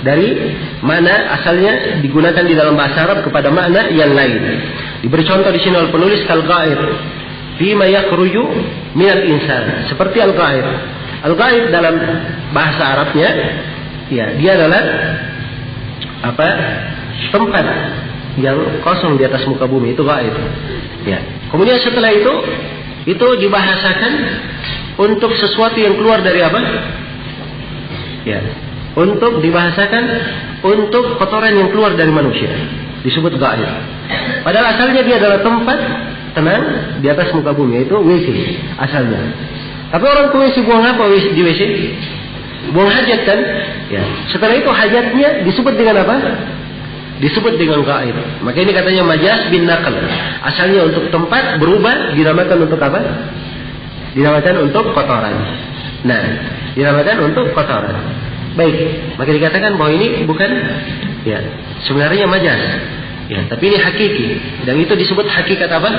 dari mana asalnya digunakan di dalam bahasa Arab kepada makna yang lain. Diberi contoh di sini oleh penulis kal-ghaib fima yakhruju minal insan. Seperti al-ghaib. Al-ghaib dalam bahasa Arabnya, ya, dia adalah tempat yang kosong di atas muka bumi, itu ghaib. Ya. Kemudian setelah itu dibahasakan untuk sesuatu yang keluar dari apa? Ya. Untuk dibahasakan untuk kotoran yang keluar dari manusia, disebut ghaib. Padahal asalnya dia adalah tempat tenang di atas muka bumi, yaitu WC asalnya. Tapi orang ke WC buang apa di WC? Buang hajat kan? Ya. Setelah itu hajatnya disebut dengan apa? Disebut dengan ghaib. Maka ini katanya majaz bin naql. Asalnya untuk tempat, berubah dinamakan untuk apa? Dinamakan untuk kotoran. Nah, dinamakan untuk kotoran. Baik, maka dikatakan bahwa ini bukan, ya, sebenarnya majaz. Ya, tapi ini hakiki. Dan itu disebut hakikat apa?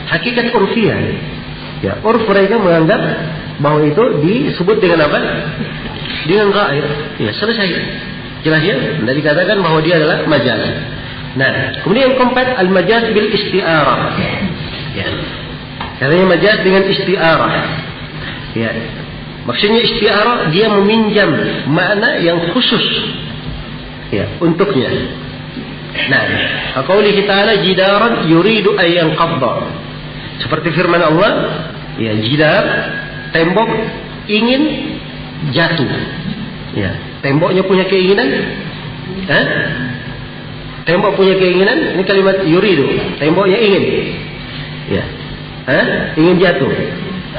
Hakikat urfiyah. Ya, urf mereka menganggap bahwa itu disebut dengan apa? Dengan ghaib. Ya, selesai. Jelas ya? Dan dikatakan bahwa dia adalah majaz. Nah, kemudian yang keempat, al-majaz bil isti'arah. Ya. Katanya majaz dengan isti'arah. Ya. Maksudnya isti'arah, dia meminjam makna yang khusus, ya, untuknya. Nah, qaulihi ta'ala jidaran yuridu an yanqadda. Seperti firman Allah, ya, jidar, tembok ingin jatuh. Ya, temboknya punya keinginan, tembok punya keinginan, ini kalimat yuridu, temboknya ingin, ya, ingin jatuh.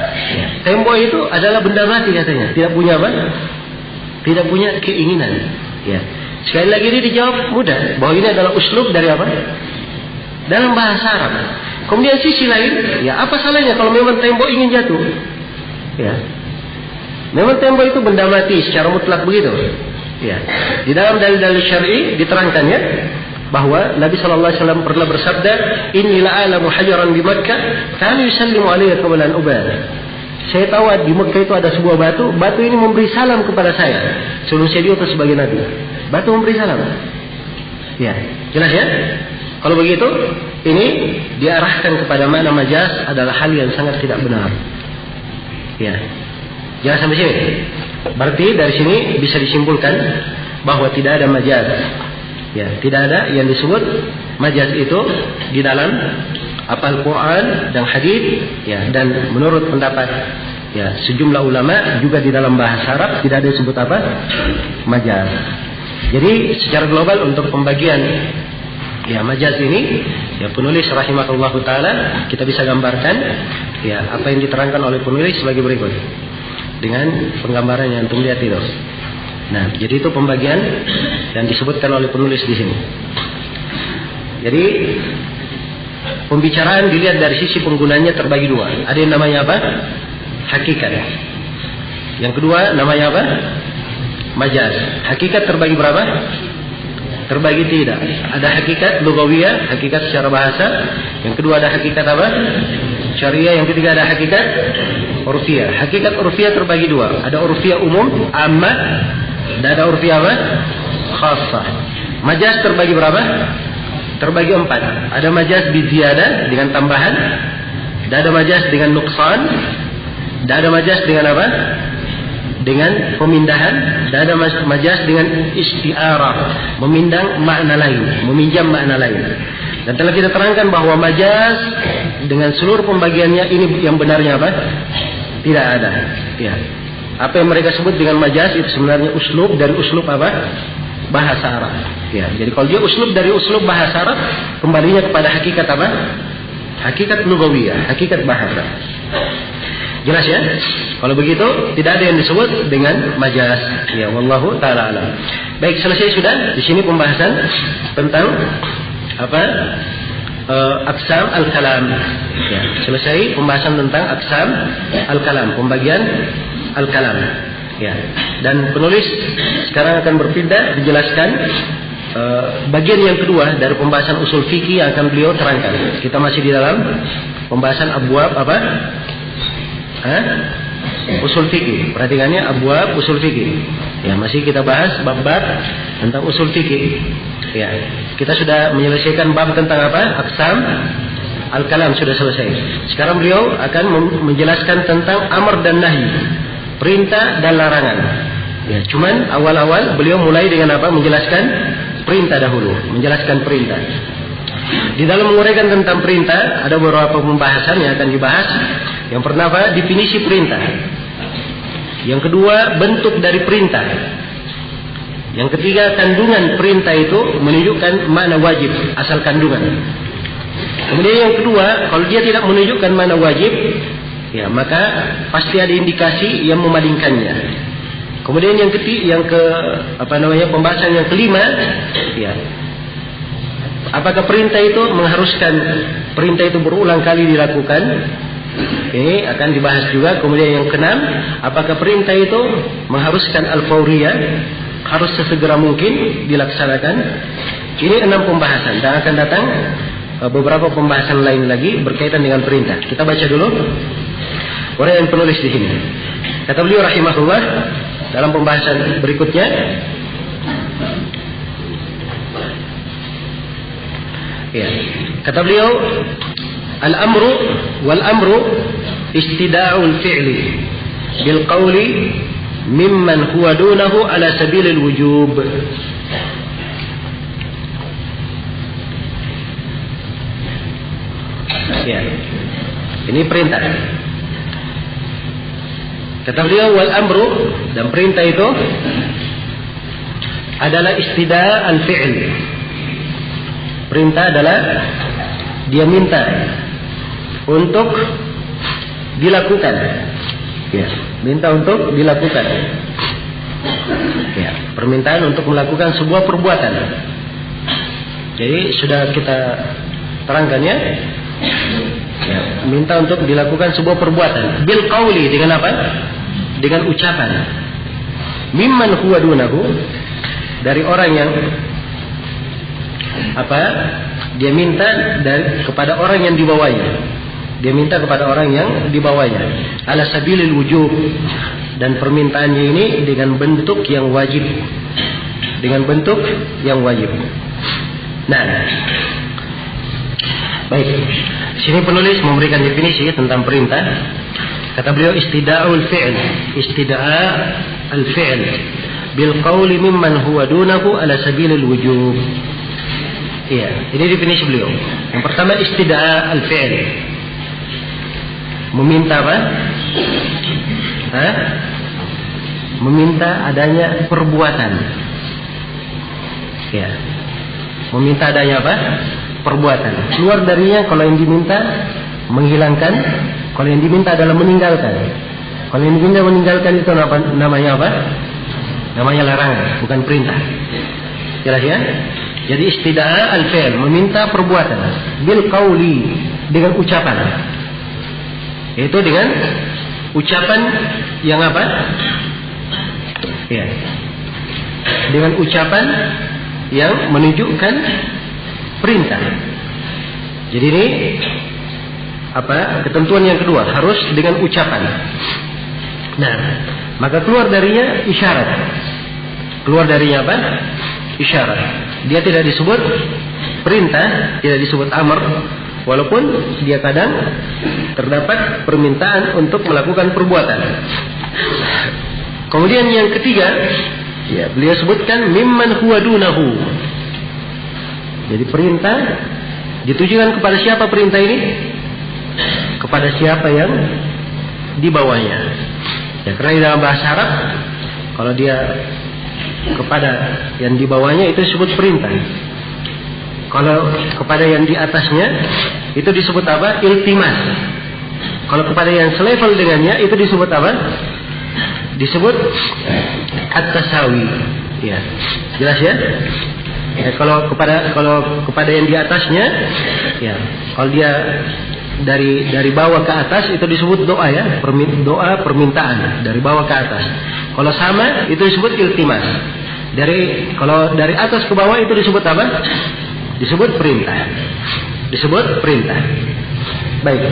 Ya. Tembok itu adalah benda mati katanya, tidak punya apa? Tidak punya keinginan. Ya. Sekali lagi ini dijawab mudah, bahwa ini adalah uslub dari apa? Dalam bahasa Arab. Kemudian sisi lain, ya, apa salahnya kalau memang tembok ingin jatuh? Ya. Memang tembok itu benda mati secara mutlak begitu. Ya. Di dalam dalil-dalil syar'i diterangkan, ya, bahwa Nabi sallallahu alaihi wasallam pernah bersabda, "Inni la'alamu hajaran di Makkah, kana yusallimu alayya qabla an ubad." Saya tahu di Makkah itu ada sebuah batu, batu ini memberi salam kepada saya sebelum saya diutus sebagai nabi. Batu memberi salam. Ya, jelas ya? Kalau begitu, ini diarahkan kepada makna majaz adalah hal yang sangat tidak benar. Ya. Jangan sampai sini. Berarti dari sini bisa disimpulkan bahwa tidak ada majaz. Ya, tidak ada yang disebut majaz itu di dalam Al-Quran dan hadis, ya, dan menurut pendapat, ya, sejumlah ulama juga di dalam bahasa Arab tidak ada disebut apa? Majaz. Jadi secara global untuk pembagian, ya, majaz ini, ya, penulis rahimahullah taala kita bisa gambarkan, ya, apa yang diterangkan oleh penulis sebagai berikut dengan penggambaran yang antum lihat itu. Nah, jadi itu pembagian yang disebutkan oleh penulis di sini. Jadi pembicaraan dilihat dari sisi penggunanya terbagi dua. Ada yang namanya apa? Hakikat. Yang kedua namanya apa? Majaz. Hakikat terbagi berapa? Terbagi tidak. Ada hakikat lugawiyah, hakikat secara bahasa. Yang kedua ada hakikat apa? Syariah. Yang ketiga ada hakikat urfiyah. Hakikat urfiyah terbagi dua. Ada urfiyah umum, ammah, dan ada urfiyah apa? Khassah. Majaz terbagi berapa? Terbagi 4. Ada majaz biziyadah dengan tambahan, dan ada majaz dengan nuqsan, dan ada majaz dengan apa? Dengan pemindahan, dan ada majaz dengan isti'arah, meminjam makna lain. Dan telah kita terangkan bahwa majaz dengan seluruh pembagiannya ini yang benarnya apa? Tidak ada. Ya. Apa yang mereka sebut dengan majaz itu sebenarnya uslub dari uslub apa? Bahasa Arab. Ya. Jadi kalau dia uslub dari uslub bahasa Arab, kembalinya kepada hakikat apa? Hakikat lugawiyah, hakikat bahasa. Jelas ya? Kalau begitu tidak ada yang disebut dengan majaz. Ya, wallahu taala alam. Baik, selesai sudah di sini pembahasan tentang apa? Aqsam al-kalam. Ya, selesai pembahasan tentang aqsam al-kalam, pembagian al-kalam. Ya. Dan penulis sekarang akan berpindah dijelaskan bagian yang kedua dari pembahasan usul fikih yang akan beliau terangkan. Kita masih di dalam pembahasan abwab apa? Usul fikih. Perhatikannya abwab usul fikih. Ya, masih kita bahas bab-bab tentang usul fikih. Ya, kita sudah menyelesaikan bab tentang apa? Aqsam al-kalam sudah selesai. Sekarang beliau akan menjelaskan tentang amr dan nahi, perintah dan larangan. Ya, cuman awal-awal beliau mulai dengan apa? Menjelaskan perintah dahulu, menjelaskan perintah. Di dalam menguraikan tentang perintah ada beberapa pembahasan yang akan dibahas. Yang pertama definisi perintah. Yang kedua bentuk dari perintah. Yang ketiga kandungan perintah itu menunjukkan makna wajib asal kandungan. Kemudian yang kedua kalau dia tidak menunjukkan makna wajib, ya maka pasti ada indikasi yang memalingkannya. Kemudian yang pembahasan yang kelima, ya. Apakah perintah itu mengharuskan perintah itu berulang kali dilakukan? Ini akan dibahas juga. Kemudian yang keenam, apakah perintah itu mengharuskan al-fawriyah, harus sesegera mungkin dilaksanakan? Ini 6 pembahasan dan akan datang beberapa pembahasan lain lagi berkaitan dengan perintah. Kita baca dulu uraian penulis di sini. Kata beliau rahimahullah dalam pembahasan berikutnya, ya, kata beliau al-amru wal amru istida'ul fi'li bil qawli mimman huwa dunahu ala sabilil wujub. Ya, ini perintah. Kata beliau wal amru, dan perintah itu adalah istida' al-fi'l. Perintah adalah dia minta untuk dilakukan. Ya, minta untuk dilakukan. Ya, permintaan untuk melakukan sebuah perbuatan. Jadi sudah kita terangkan ya. Ya, minta untuk dilakukan sebuah perbuatan bil qauli, dengan apa? Dengan ucapan. Mimman huwa dunahu, dari orang yang apa? Dia minta kepada orang yang dibawanya. Dia minta kepada orang yang dibawanya. Ala sabilil wujub, dan permintaannya ini dengan bentuk yang wajib. Dengan bentuk yang wajib. Nah, baik. Sini penulis memberikan definisi tentang perintah. Kata beliau istida'ul fi'l, istida'al fi'l bil qawli mimman huwa dunahu ala sabilil wujub. Iya, ini definisi beliau. Yang pertama istida'al fi'l, meminta apa? Meminta adanya perbuatan. Ya, meminta adanya apa? Perbuatan. Keluar darinya kalau yang diminta menghilangkan, kalau yang diminta adalah meninggalkan. Kalau yang diminta meninggalkan itu namanya apa? Namanya larangan, bukan perintah. Jelas ya? Jadi istidah al-fi'l, meminta perbuatan bil qauli, dengan ucapan. Yaitu dengan ucapan yang apa? Ya. Dengan ucapan yang menunjukkan perintah. Jadi ini apa? Ketentuan yang kedua, harus dengan ucapan. Nah, maka keluar darinya isyarat. Keluar darinya apa? Isyarat. Dia tidak disebut perintah, tidak disebut amr, walaupun dia kadang terdapat permintaan untuk melakukan perbuatan. Kemudian yang ketiga, ya, beliau sebutkan mimman huwa dunahu. Jadi perintah ditujukan kepada siapa perintah ini? Kepada siapa yang di bawahnya. Ya, karena di dalam bahasa Arab, kalau dia kepada yang di bawahnya itu disebut perintah. Kalau kepada yang di atasnya itu disebut apa? Iltimas. Kalau kepada yang selevel dengannya itu disebut apa? Disebut at-tasawi. Ya. Jelas ya? Ya, kalau kepada yang di atasnya, ya, kalau dia dari bawah ke atas itu disebut doa, ya, doa permintaan dari bawah ke atas. Kalau sama itu disebut iltimas. Kalau dari atas ke bawah itu disebut apa? Disebut perintah. Disebut perintah. Baik.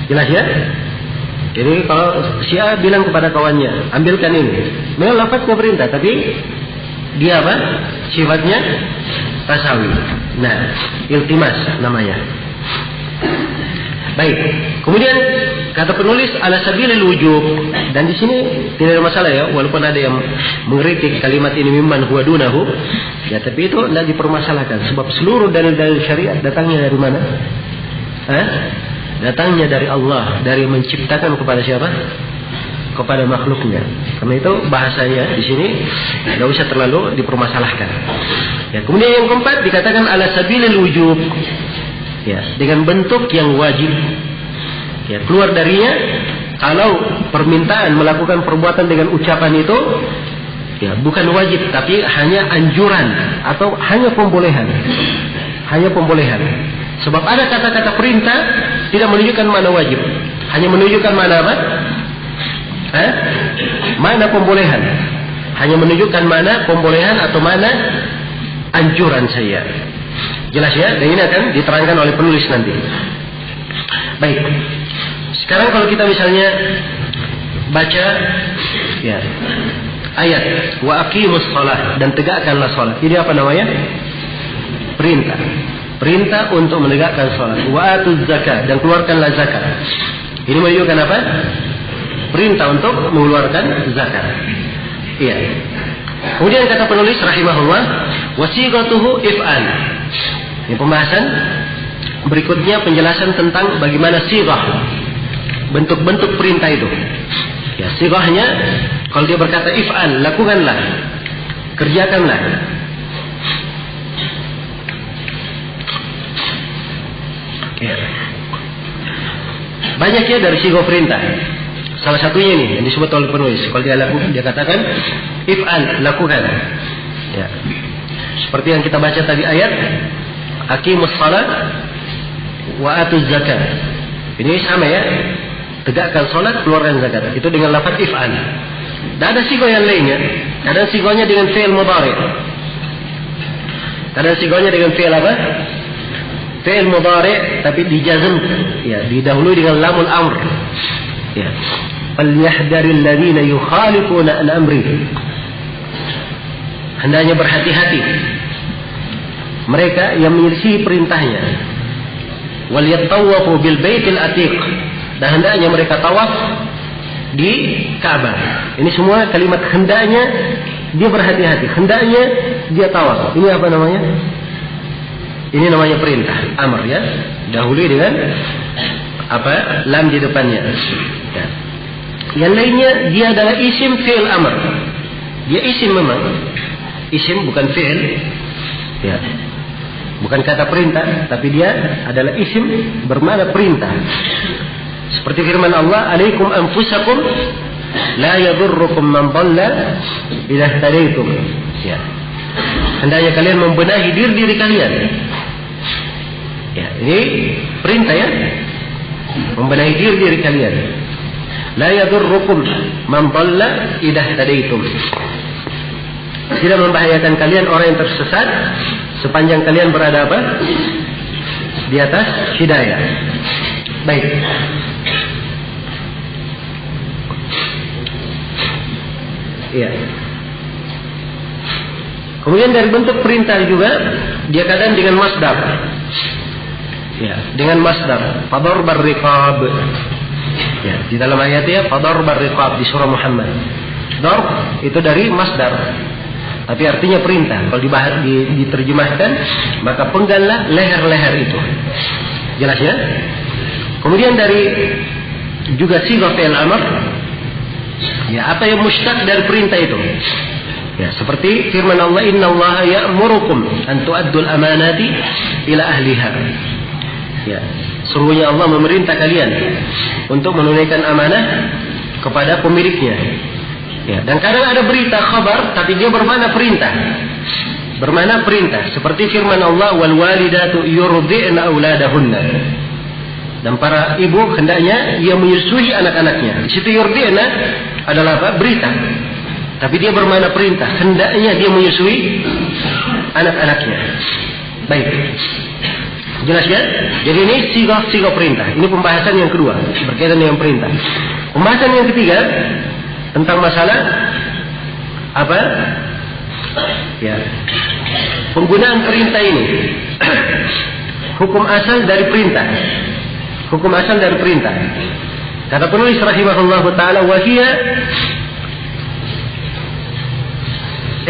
Jelas ya? Jadi kalau si A bilang kepada kawannya, ambilkan ini. Memang lafaznya perintah, tapi dia apa? Sifatnya tasawi. Nah, iltimas namanya. Baik. Kemudian kata penulis ala sabilil wujub, dan di sini tidak ada masalah ya, walaupun ada yang mengkritik kalimat ini mimman huwa dunahu, ya, tapi itu tidak dipermasalahkan sebab seluruh dalil-dalil syariat datangnya dari mana? Datangnya dari Allah, dari menciptakan kepada siapa? Kepada makhluknya. Karena itu bahasanya di sini tidak usah terlalu dipermasalahkan. Ya, kemudian yang keempat dikatakan ala sabilil wujub. Ya, dengan bentuk yang wajib. Ya, keluar darinya kalau permintaan melakukan perbuatan dengan ucapan itu, ya, bukan wajib tapi hanya anjuran atau hanya pembolehan. Hanya pembolehan. Sebab ada kata-kata perintah tidak menunjukkan mana wajib, hanya menunjukkan mana apa? Mana pembolehan. Hanya menunjukkan mana pembolehan atau mana anjuran saya. Jelas ya? Dan ini akan diterangkan oleh penulis nanti. Baik. Sekarang kalau kita misalnya baca, ya, ayat wa aqimus shalah, dan tegakkanlah salat. Ini apa namanya? Perintah. Perintah untuk menegakkan salat. Wa atuz zakat, dan keluarkanlah zakat. Ini menunjukkan apa? Perintah untuk mengeluarkan zakat. Iya. Kemudian kata penulis rahimahullah, wasiqatuhu if'al. Ini pembahasan berikutnya, penjelasan tentang bagaimana sighah, bentuk-bentuk perintah itu. Ya, sighahnya kalau dia berkata if'al, lakukanlah, kerjakanlah. Ya. Banyak ya dari sighah perintah. Salah satunya ini yang disebut oleh penulis. Kalau dia lakukan, dia katakan if'al, lakukan. Ya. Seperti yang kita baca tadi ayat aqimus salat wa atuz zakat. Ini sama ya. Tegakkan salat, keluarkan zakat. Itu dengan lafaz if'al. Dan ada sighah yang lainnya. Kadang sighahnya dengan fi'il mudhari'. Kadang sighahnya dengan fi'il apa? Fi'il mudhari' tapi dijazm, ya, didahului dengan lamul amr. Ya. Falyahdharil ladzina yukhalifuna an amri. Hendaknya berhati-hati mereka yang menyelisih perintahnya. Wal yatawafu bil baitil atiq, dan hendaknya mereka tawaf di Ka'bah. Ini semua kalimat hendaknya, dia berhati-hati, hendaknya dia tawaf. Ini apa namanya? Ini namanya perintah, amr, ya. Dahului dengan apa? Lam di depannya. Ya. Yang lainnya dia adalah isim fi'il amr. Dia isim memang. Isim bukan fi'il. Ya. Bukan kata perintah, tapi dia adalah isim bermakna perintah. Seperti firman Allah, "Alaikum anfusakum la yadurrukum man dhalla idza ihtadaitum." Ya. Hendaknya kalian membenahi diri kalian. Ya, ini perintah ya. Membenahi diri kalian. La yadurrukum man dhalla idza tadaitum. Tidak membahayakan kalian orang yang tersesat sepanjang kalian berada apa? Di atas hidayah. Baik. Iya. Kemudian dari bentuk perintah juga dia kadang dengan masdar. Ya, dengan masdar. Fadarbar riqab. Ya, di dalam ayatnya fadarbar riqab di surah Muhammad. Darb itu dari masdar. Tapi artinya perintah. Kalau diterjemahkan, maka pengganglah leher-leher itu. Jelas ya? Kemudian dari juga sighah fi'il amr. Ya, apa yang mustaq dari perintah itu? Ya, seperti firman Allah, innallaha ya'murukum an tu'addul amanati ila ahliha. Ya, sungguhnya Allah memerintah kalian untuk menunaikan amanah kepada pemiliknya. Ya, dan kadang ada berita khabar tapi dia bermakna perintah. Bermakna perintah, seperti firman Allah, wal walidatu yurdi'na auladahunna. Dan para ibu hendaknya ia menyusui anak-anaknya. Di situ yurdi'na adalah apa? Berita. Tapi dia bermakna perintah, hendaknya dia menyusui anak-anaknya. Baik. Jelas ya? Jadi ini sighah perintah. Ini pembahasan yang kedua berkaitan dengan perintah. Pembahasan yang ketiga tentang masalah apa? Ya. Penggunaan perintah ini. Hukum asal dari perintah. Hukum asal dari perintah. Kata penulis rahimahullah taala, wa hiya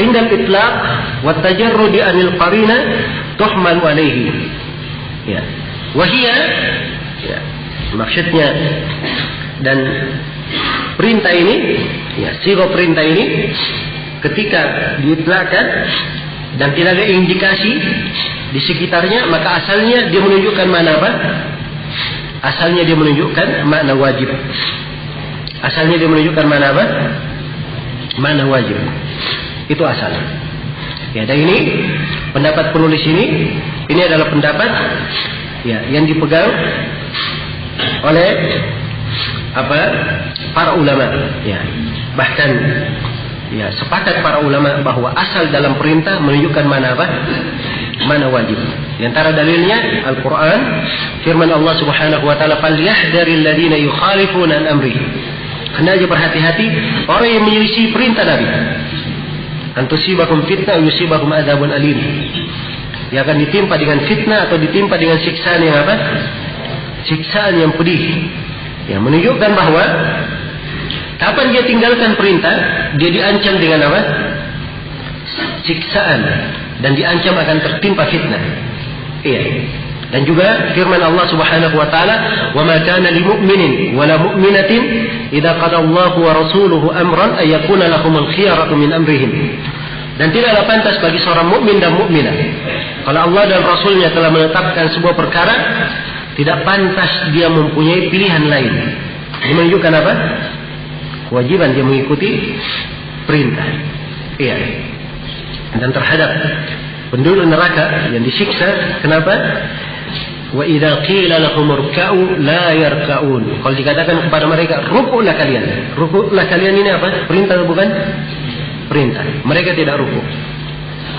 inda al-itlaq wa tajarrud anil qarina tuhmal alayhi. Ya. Wa hiya, ya, maksudnya dan perintah ini, ya, sighah perintah ini ketika diitlaqkan dan tidak ada indikasi di sekitarnya, maka asalnya dia menunjukkan mana apa? Asalnya dia menunjukkan makna wajib. Asalnya dia menunjukkan mana apa? Makna wajib. Itu asalnya. Ya, dan ini pendapat penulis ini adalah pendapat, ya, yang dipegang oleh apa? Para ulama, ya. Bahkan, ya, sepakat para ulama bahwa asal dalam perintah menunjukkan mana apa? Mana wajib. Di antara dalilnya Al-Quran, firman Allah Subhanahu wa taala, "Falyahdharil ladzina yukhalifuna an amri." Hendaknya berhati-hati orang yang menyelisih perintah Nabi. Antusibakum fitnah yusibakum adzabun alim. Dia akan ditimpa dengan fitnah atau ditimpa dengan siksaan yang apa? Siksaan yang pedih. Ya, menunjukkan bahwa kapan dia tinggalkan perintah, dia diancam dengan apa? Siksaan, dan diancam akan tertimpa fitnah. Iya. Dan juga firman Allah Subhanahu wa taala, "Wa ma kana lil mu'minin wa la mu'minatin idza qada Allahu wa rasuluhu amran ay yakuna lahumul khiyaratu min amrihim." Dan tidaklah pantas bagi seorang mukmin dan mukminah, kalau Allah dan Rasulnya telah menetapkan sebuah perkara, tidak pantas dia mempunyai pilihan lain. Ini menunjukkan apa? Kewajiban dia mengikuti perintah. Iya. Dan terhadap penduduk neraka yang disiksa, kenapa? Wa idza qila lahum irka'u la yarka'un. Kalau dikatakan kepada mereka, rukuklah kalian. Rukuklah kalian ini apa? Perintah atau bukan? Perintah. Mereka tidak rukuk.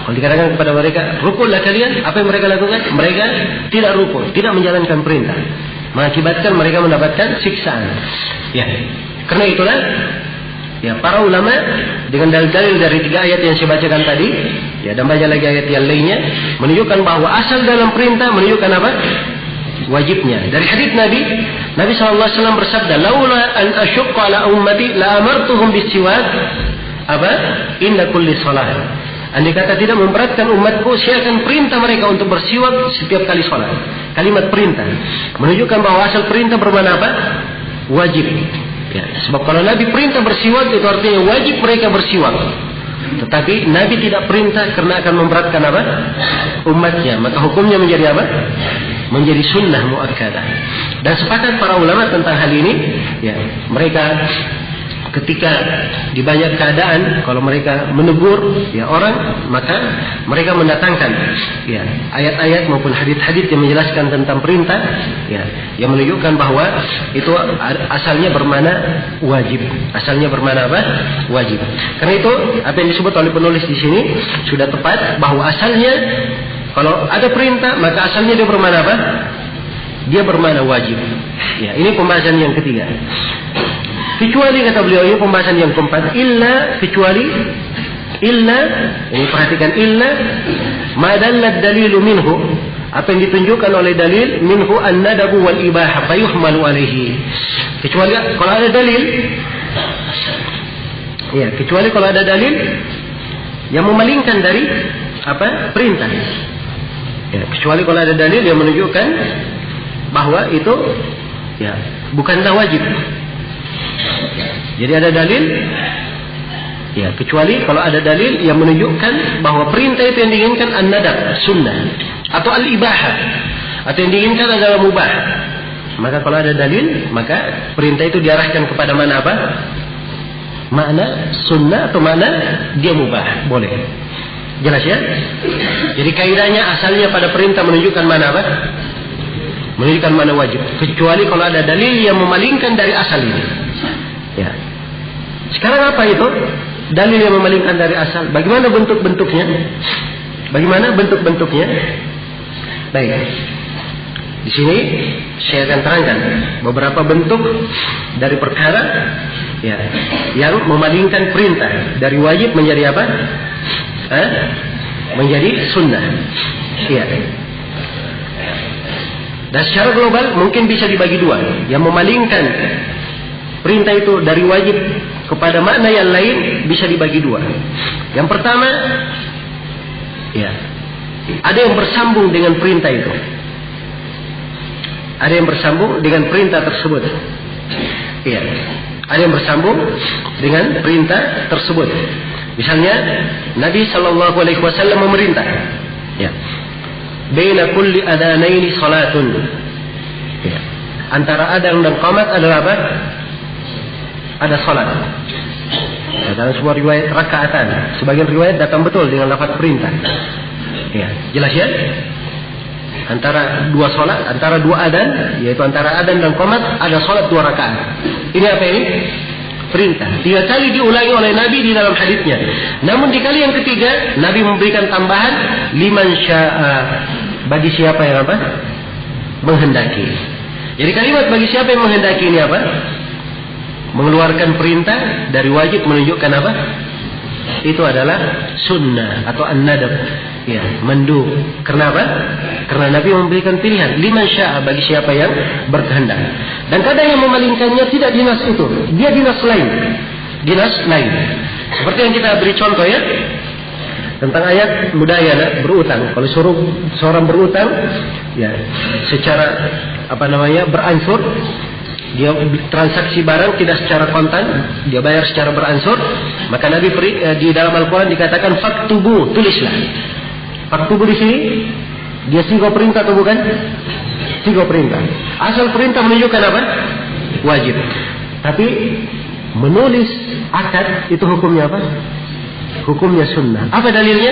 Kalau dikatakan kepada mereka, rukuklah kalian, apa yang mereka lakukan? Mereka tidak rukuk, tidak menjalankan perintah. Mengakibatkan mereka mendapatkan siksaan. Ya. Karena itulah, ya, para ulama dengan dalil-dalil dari 3 ayat yang saya bacakan tadi, ya, dan banyak lagi ayat yang lainnya, menunjukkan bahwa asal dalam perintah menunjukkan apa? Wajibnya. Dari hadits Nabi SAW bersabda, "Laula an asyqa ala ummati la amartuhum bis-siwak apa? Inna kulli shalah." Andai kata tidak memberatkan umatku, saya akan perintah mereka untuk bersiwak setiap kali salat. Kalimat perintah menunjukkan bahwa asal perintah bermakna apa? Wajib. Ya, sebab kalau Nabi perintah bersiwak, itu artinya wajib mereka bersiwak. Tetapi Nabi tidak perintah karena akan memberatkan apa? Umatnya. Maka hukumnya menjadi apa? Menjadi sunnah muakkadah. Dan sepakat para ulama tentang hal ini. Ya, mereka ketika di banyak keadaan kalau mereka menegur ya orang, maka mereka mendatangkan ya ayat-ayat maupun hadits-hadits yang menjelaskan tentang perintah ya, yang menunjukkan bahwa itu asalnya bermakna wajib. Asalnya bermakna apa? Wajib. Karena itu apa yang disebut oleh penulis di sini sudah tepat, bahwa asalnya kalau ada perintah maka asalnya dia bermakna apa? Dia bermakna wajib. Ya, ini pembahasan yang ketiga. Kecuali kata beliau, ini pembahasan yang keempat, kecuali ini perhatikan, ma dallat dalilu minhu, apa yang ditunjukkan oleh dalil minhu an-nadabu wal ibahah fayuhmalu alaihi. Kecuali kalau ada dalil, ya, kecuali kalau ada dalil yang memalingkan dari apa? Perintah. Ya, kecuali kalau ada dalil yang menunjukkan bahwa itu ya bukanlah wajib. Jadi ada dalil ya, kecuali kalau ada dalil yang menunjukkan bahwa perintah itu yang diinginkan an-nadab, sunnah, atau al-ibahah, atau yang diinginkan adalah mubah. Maka kalau ada dalil, maka perintah itu diarahkan kepada mana apa? Makna sunnah atau mana dia mubah, boleh. Jelas ya? Jadi kaidahnya asalnya pada perintah menunjukkan mana apa? Menunjukkan mana wajib. Kecuali kalau ada dalil yang memalingkan dari asal ini. Ya. Sekarang apa itu? Dalil yang memalingkan dari asal. Bagaimana bentuk-bentuknya? Bagaimana bentuk-bentuknya? Baik. Di sini saya akan terangkan beberapa bentuk dari perkara ya, yang memalingkan perintah dari wajib menjadi apa? Menjadi sunnah. Iya. Dan secara global mungkin bisa dibagi dua. Yang memalingkan perintah itu dari wajib kepada makna yang lain bisa dibagi dua. Yang pertama, ya, ada yang bersambung dengan perintah itu. Ada yang bersambung dengan perintah tersebut. Iya, ada yang bersambung dengan perintah tersebut. Misalnya, Nabi Shallallahu Alaihi Wasallam memerintah, ya, baina kulli adanaini salatun. Ya. Antara adhan dan qamat adalah apa? Ada salat. Ya, dalam sebuah riwayat rakaatan. Sebagian riwayat datang betul dengan lafaz perintah. Ya, jelas ya? Antara dua salat, antara dua adhan, yaitu antara adhan dan qamat ada salat 2 rakaat. Ini apa ini? Perintah. 3 kali diulangi oleh Nabi di dalam hadisnya. Namun di kali yang ketiga Nabi memberikan tambahan liman syaa, bagi siapa yang apa? Menghendaki. Jadi kalimat bagi siapa yang menghendaki ini apa? Mengeluarkan perintah dari wajib, menunjukkan apa? Itu adalah sunnah atau an-nadab. Ya, mandu. Karena apa? Karena Nabi memberikan pilihan liman syaa, bagi siapa yang berkehendak. Dan kadang yang memalingkannya tidak dinas itu, dia dinas lain. Dinas lain. Seperti yang kita beri contoh ya, tentang ayat mudayana, berutang. Kalau suruh seorang berutang, ya, secara apa namanya, beransur, dia transaksi barang tidak secara kontan, dia bayar secara beransur, maka Nabi di dalam Al-Quran dikatakan faktubu, tulislah. Faktubu di sini dia sigo perintah atau bukan? Sigo perintah. Asal perintah menunjukkan apa? Wajib. Tapi menulis akad itu hukumnya apa? Hukumnya sunnah. Apa dalilnya?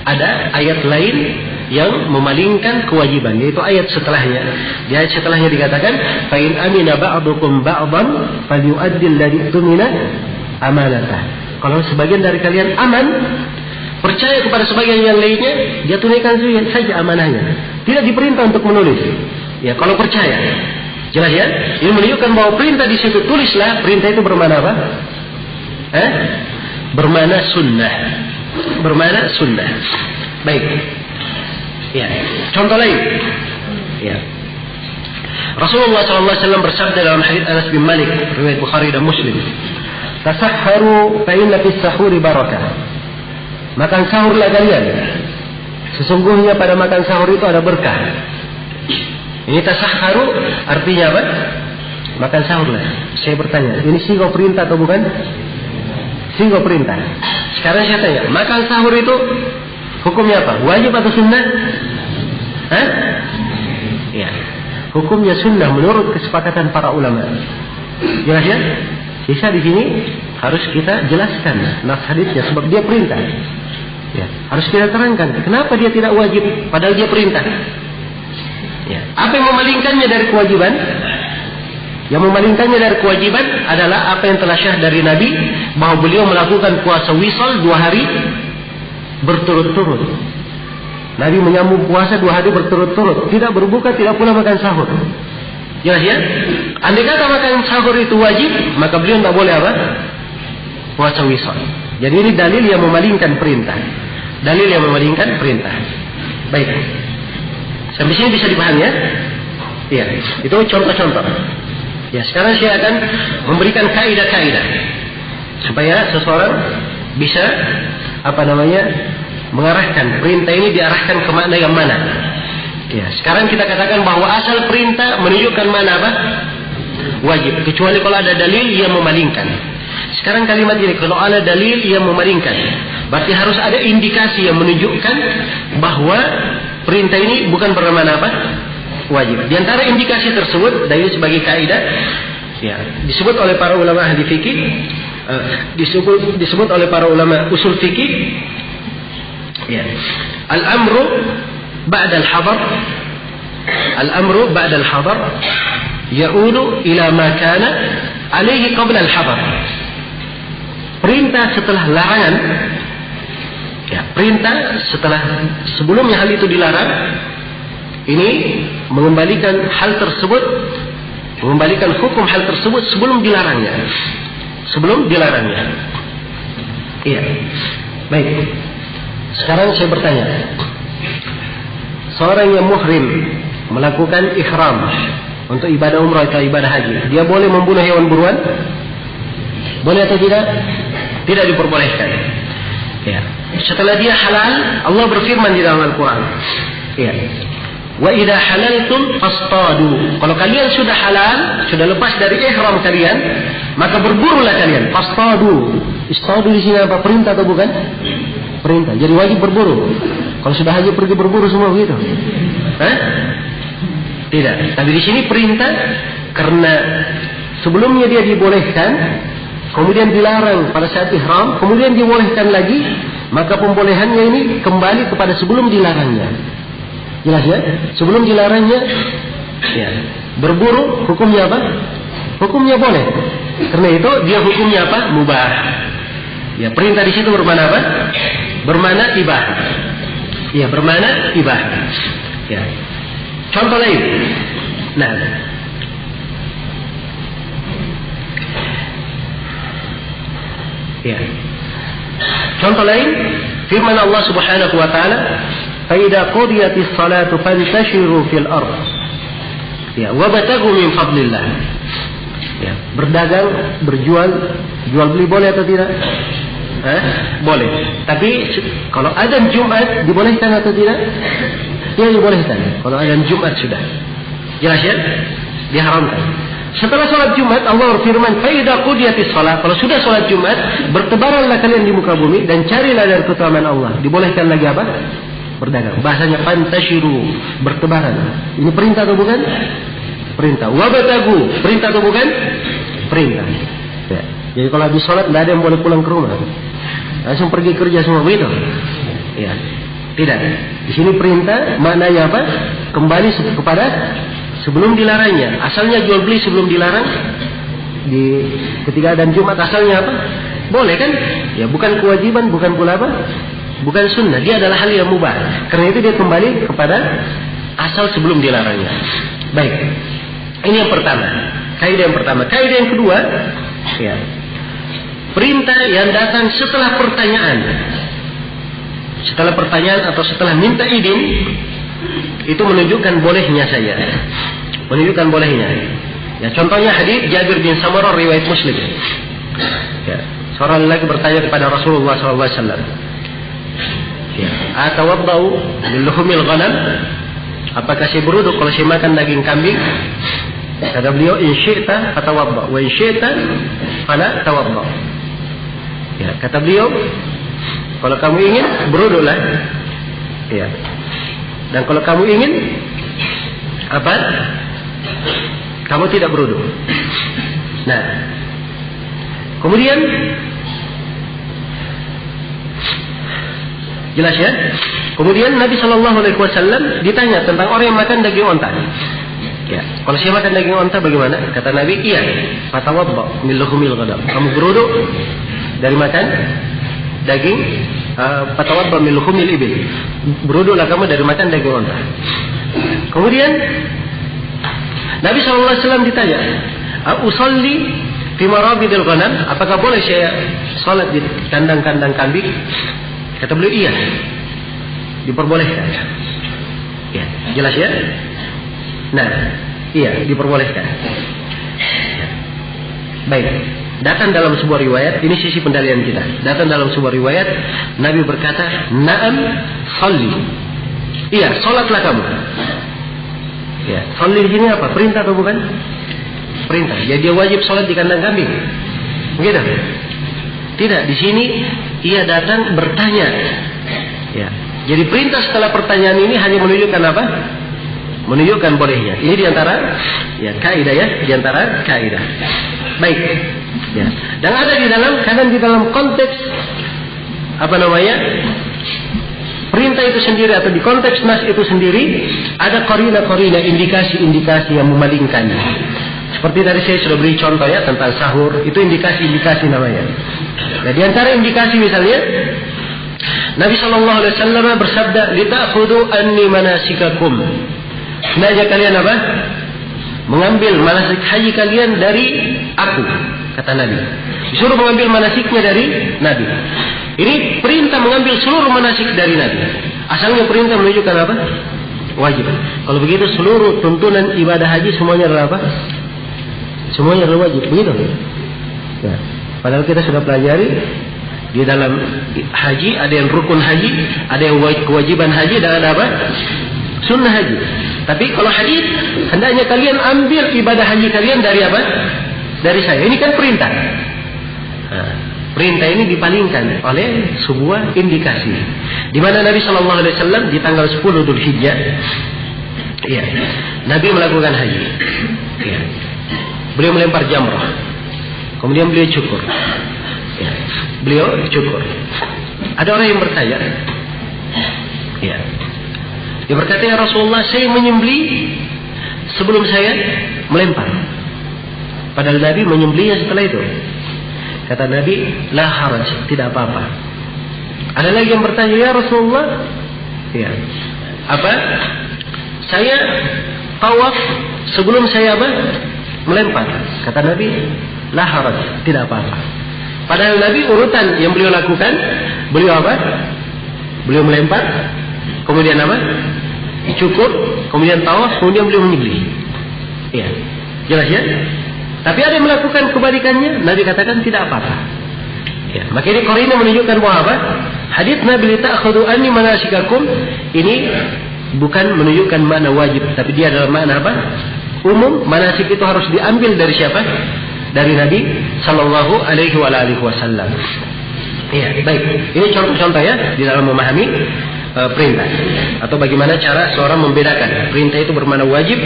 Ada ayat lain yang memalingkan kewajiban, yaitu ayat setelahnya. Di ayat setelahnya dikatakan, fa in amina ba'dukum ba'dhan falyu'addi alladhi tumina amanatah. Kalau sebagian dari kalian aman, percaya kepada sebagian yang lainnya, dia tunaikan saja amanahnya. Tidak diperintah untuk menulis. Ya, kalau percaya. Jelas ya? Ini menunjukkan bahwa perintah di situ, tulislah. Perintah itu bermakna apa? Bermakna sunnah. Bermakna sunnah. Baik. Ya, contoh lain. Ya. Rasulullah SAW bersabda dalam hadits Anas bin Malik, riwayat Bukhari dan Muslim, tasahharu fa inna fis sahuri barakah. Makan sahurlah kalian, sesungguhnya pada makan sahur itu ada berkah. Ini tasahharu artinya apa? Makan sahurlah. Saya bertanya, ini sigo perintah atau bukan? Sigo perintah. Sekarang saya tanya, makan sahur itu hukumnya apa? Wajib atau sunnah? Ya, hukumnya sunnah menurut kesepakatan para ulama. Jelas ya? Sisa di sini harus kita jelaskan nas hadisnya sebab dia perintah. Ya, harus kita terangkan kenapa dia tidak wajib padahal dia perintah. Ya, apa yang memalingkannya dari kewajiban? Yang memalingkannya dari kewajiban adalah apa yang telah syah dari Nabi bahwa beliau melakukan puasa wisal 2 hari berturut-turut. Nabi menyambung puasa 2 hari berturut-turut, tidak berbuka, tidak pula makan sahur. Jelas ya? Andai kata makan sahur itu wajib, maka beliau tidak boleh apa? Puasa wisal. Jadi ini dalil yang memalingkan perintah. Dalil yang memalingkan perintah. Baik. Sampai sini bisa dipahami ya? Iya. Itu contoh-contoh. Ya, sekarang saya akan memberikan kaidah-kaidah supaya seseorang bisa mengarahkan perintah ini diarahkan ke makna yang mana. Ya, sekarang kita katakan bahwa asal perintah menunjukkan mana apa? Wajib, kecuali kalau ada dalil yang memalingkan. Sekarang kalimat ini, kalau ada dalil yang memalingkan, berarti harus ada indikasi yang menunjukkan bahwa perintah ini bukan bermakna apa? Wajib. Di antara indikasi tersebut, dari sebagai kaidah, ya, disebut oleh para ulama ahli fikih, disebut oleh para ulama usul fikih, ya, al-amru ba'da al-hadar, al-amru ba'da al-hadar ya'udu ila ma kana alaihi qabla al-hadar. Perintah setelah larangan, ya, perintah setelah sebelumnya hal itu dilarang, ini mengembalikan hal tersebut, mengembalikan hukum hal tersebut sebelum dilarangnya. Sebelum dilarangnya. Iya. Baik. Sekarang saya bertanya. Seorang yang muhrim melakukan ihram untuk ibadah umrah atau ibadah haji, dia boleh membunuh hewan buruan? Boleh atau tidak? Tidak diperbolehkan. Ya. Setelah dia halal, Allah berfirman di dalam Al-Quran. Ya. Wa idza halaltum fastadu. Kalau kalian sudah halal, sudah lepas dari ihram kalian, maka berburulah kalian. Fastadu. Istadu di sini apa? Perintah atau bukan? Perintah. Jadi wajib berburu. Kalau sudah haji pergi berburu semua begitu? Tidak. Tapi di sini perintah karena sebelumnya dia dibolehkan, kemudian dilarang pada saat ihram, kemudian dibolehkan lagi, maka pembolehannya ini kembali kepada sebelum dilarangnya. Jelas ya? Sebelum dilarangnya, ya, berburu hukumnya apa? Hukumnya boleh. Karena itu dia hukumnya apa? Mubah. Ya, perintah di situ bermakna apa? Bermakna ibah. Ya, bermakna ibah. Ya. Contoh lain. Nah, ya. Contoh lain, firman Allah Subhanahu wa taala, فَإِذَا قُضِيَتِ الصَّلَاةُ فَانْتَشِرُوا فِي الْأَرْضِ وَابْتَغُوا مِنْ فَضْلِ اللَّهِ. Ya, berdagang, berjual, jual beli boleh atau tidak? Boleh. Tapi kalau azan Jumat dibolehkan atau tidak? Tidak dibolehkan. Kalau azan Jumat sudah. Jelas ya? Diharamkan. Setelah sholat Jumat Allah berfirman, "Faidah qudiyatis sholat." Kalau sudah sholat Jumat, bertebaranlah kalian di muka bumi dan carilah dari keutamaan Allah. Dibolehkan lagi apa? Berdagang. Bahasanya pantashiru, bertebaran. Ini perintah atau bukan? Perintah. Wabatagu, perintah atau bukan? Perintah. Ya. Jadi kalau habis sholat tidak ada yang boleh pulang ke rumah. Langsung pergi kerja semua begitu. Ya. Tidak. Di sini perintah maknanya apa? Kembali kepada sebelum dilarangnya. Asalnya jual beli sebelum dilarang. Ketika ada Jumat asalnya apa? Boleh kan? Ya, bukan kewajiban, bukan pula apa? Bukan sunnah. Dia adalah hal yang mubah. Karena itu dia kembali kepada asal sebelum dilarangnya. Baik. Ini yang pertama. Kaidah yang pertama. Kaidah yang kedua, ya. Perintah yang datang setelah pertanyaan. Setelah pertanyaan atau setelah minta izin, itu menunjukkan bolehnya saja. Menunjukkan bolehnya. Ya, contohnya hadis Jabir bin Samurah riwayat Muslim. Ya, seorang lelaki bertanya kepada Rasulullah SAW. Ya, atawaddau min luhumil ghanam? Apakah saya berwudu kalau saya makan daging kambing? Kata beliau, in syi'ta fatawadda wa in syi'ta fala tawadda. Ya, kata beliau, kalau kamu ingin berwudulah. Ya. Dan kalau kamu ingin apa? Kamu tidak berwudu. Nah, Kemudian jelas ya. Kemudian Nabi Shallallahu Alaihi Wasallam ditanya tentang orang yang makan daging onta. Ya, kalau saya makan daging onta bagaimana? Kata Nabi, iya. Fatawadda min luhumil ghadam. Kamu berwudu dari makan daging. Fatawadda min luhumil ibil. Berwudulah kamu dari makan daging onta. Kemudian Nabi Shallallahu Alaihi Wasallam ditanya, usolli fi marabidil ghanam, apakah boleh saya salat di kandang-kandang kambing? Kata beliau, iya, diperbolehkan. Ya, jelas ya. Nah, iya, diperbolehkan. Ya. Baik, datang dalam sebuah riwayat, ini sisi pendalian kita. Datang dalam sebuah riwayat, Nabi berkata, "Na'am, sholli." Iya, salatlah kamu. Ya, sholli di sini apa? Perintah atau bukan? Perintah. Jadi dia wajib salat di kandang kambing. Begitu? Tidak, di sini ia datang bertanya. Ya. Jadi perintah setelah pertanyaan ini hanya menunjukkan apa? Menunjukkan bolehnya. Ini diantara ya kaidah ya, diantara kaidah. Baik. Ya. Dan ada di dalam, kadang di dalam konteks apa namanya? Perintah itu sendiri atau di konteks nas itu sendiri ada korina-korina, indikasi-indikasi yang memalingkan. Seperti tadi saya sudah beri contoh ya tentang sahur, itu indikasi-indikasi namanya. Nah, di antara indikasi misalnya Nabi Shallallahu Alaihi Wasallam bersabda, "Lita'khudhu anni manasikakum." Sengaja kalian apa? Mengambil manasik haji kalian dari aku, kata Nabi. Disuruh mengambil manasiknya dari Nabi. Ini perintah mengambil seluruh manasik dari Nabi. Asalnya perintah menunjukkan apa? Wajib. Kalau begitu seluruh tuntunan ibadah haji semuanya adalah apa? Semuanya adalah wajib. Begitu. Nah, padahal kita sudah pelajari di dalam haji ada yang rukun haji, ada yang kewajiban haji, dan ada apa? Sunnah haji. Tapi kalau hadis, hendaknya kalian ambil ibadah haji kalian dari apa? Dari saya. Ini kan perintah. Nah, perintah ini dipalingkan oleh sebuah indikasi. Di mana Nabi Shallallahu Alaihi Wasallam di tanggal 10 Dzulhijjah, ya, Nabi melakukan haji. Ya. Beliau melempar jamrah. Kemudian beliau cukur. Ya. Beliau cukur. Ada orang yang bertanya, ya. Dia berkata, "Ya Rasulullah, saya menyembelih sebelum saya melempar." Padahal Nabi menyembelihnya setelah itu. Kata Nabi, "La haraj, tidak apa-apa." Ada lagi yang bertanya, "Ya Rasulullah, ya, apa? Saya tawaf sebelum saya apa? Melempar." Kata Nabi, "La haraj, tidak apa-apa." Padahal Nabi urutan yang beliau lakukan, beliau apa? Beliau melempar, kemudian apa? Cukur, kemudian tawaf, kemudian beliau menyembelih. Ya, jelas ya? Tapi ada yang melakukan kebalikannya, Nabi katakan tidak apa-apa. Ya, maka ini korina menunjukkan bahwa apa? Hadits Nabi ta'khudhu anni manasikakum ini bukan menunjukkan makna wajib, tapi dia adalah makna apa? Umum. Manasik itu harus diambil dari siapa? Dari Nabi Sallallahu Alaihi Wasallam. Ya, baik. Ini contoh-contoh ya di dalam memahami perintah atau bagaimana cara seorang membedakan perintah itu bermakna wajib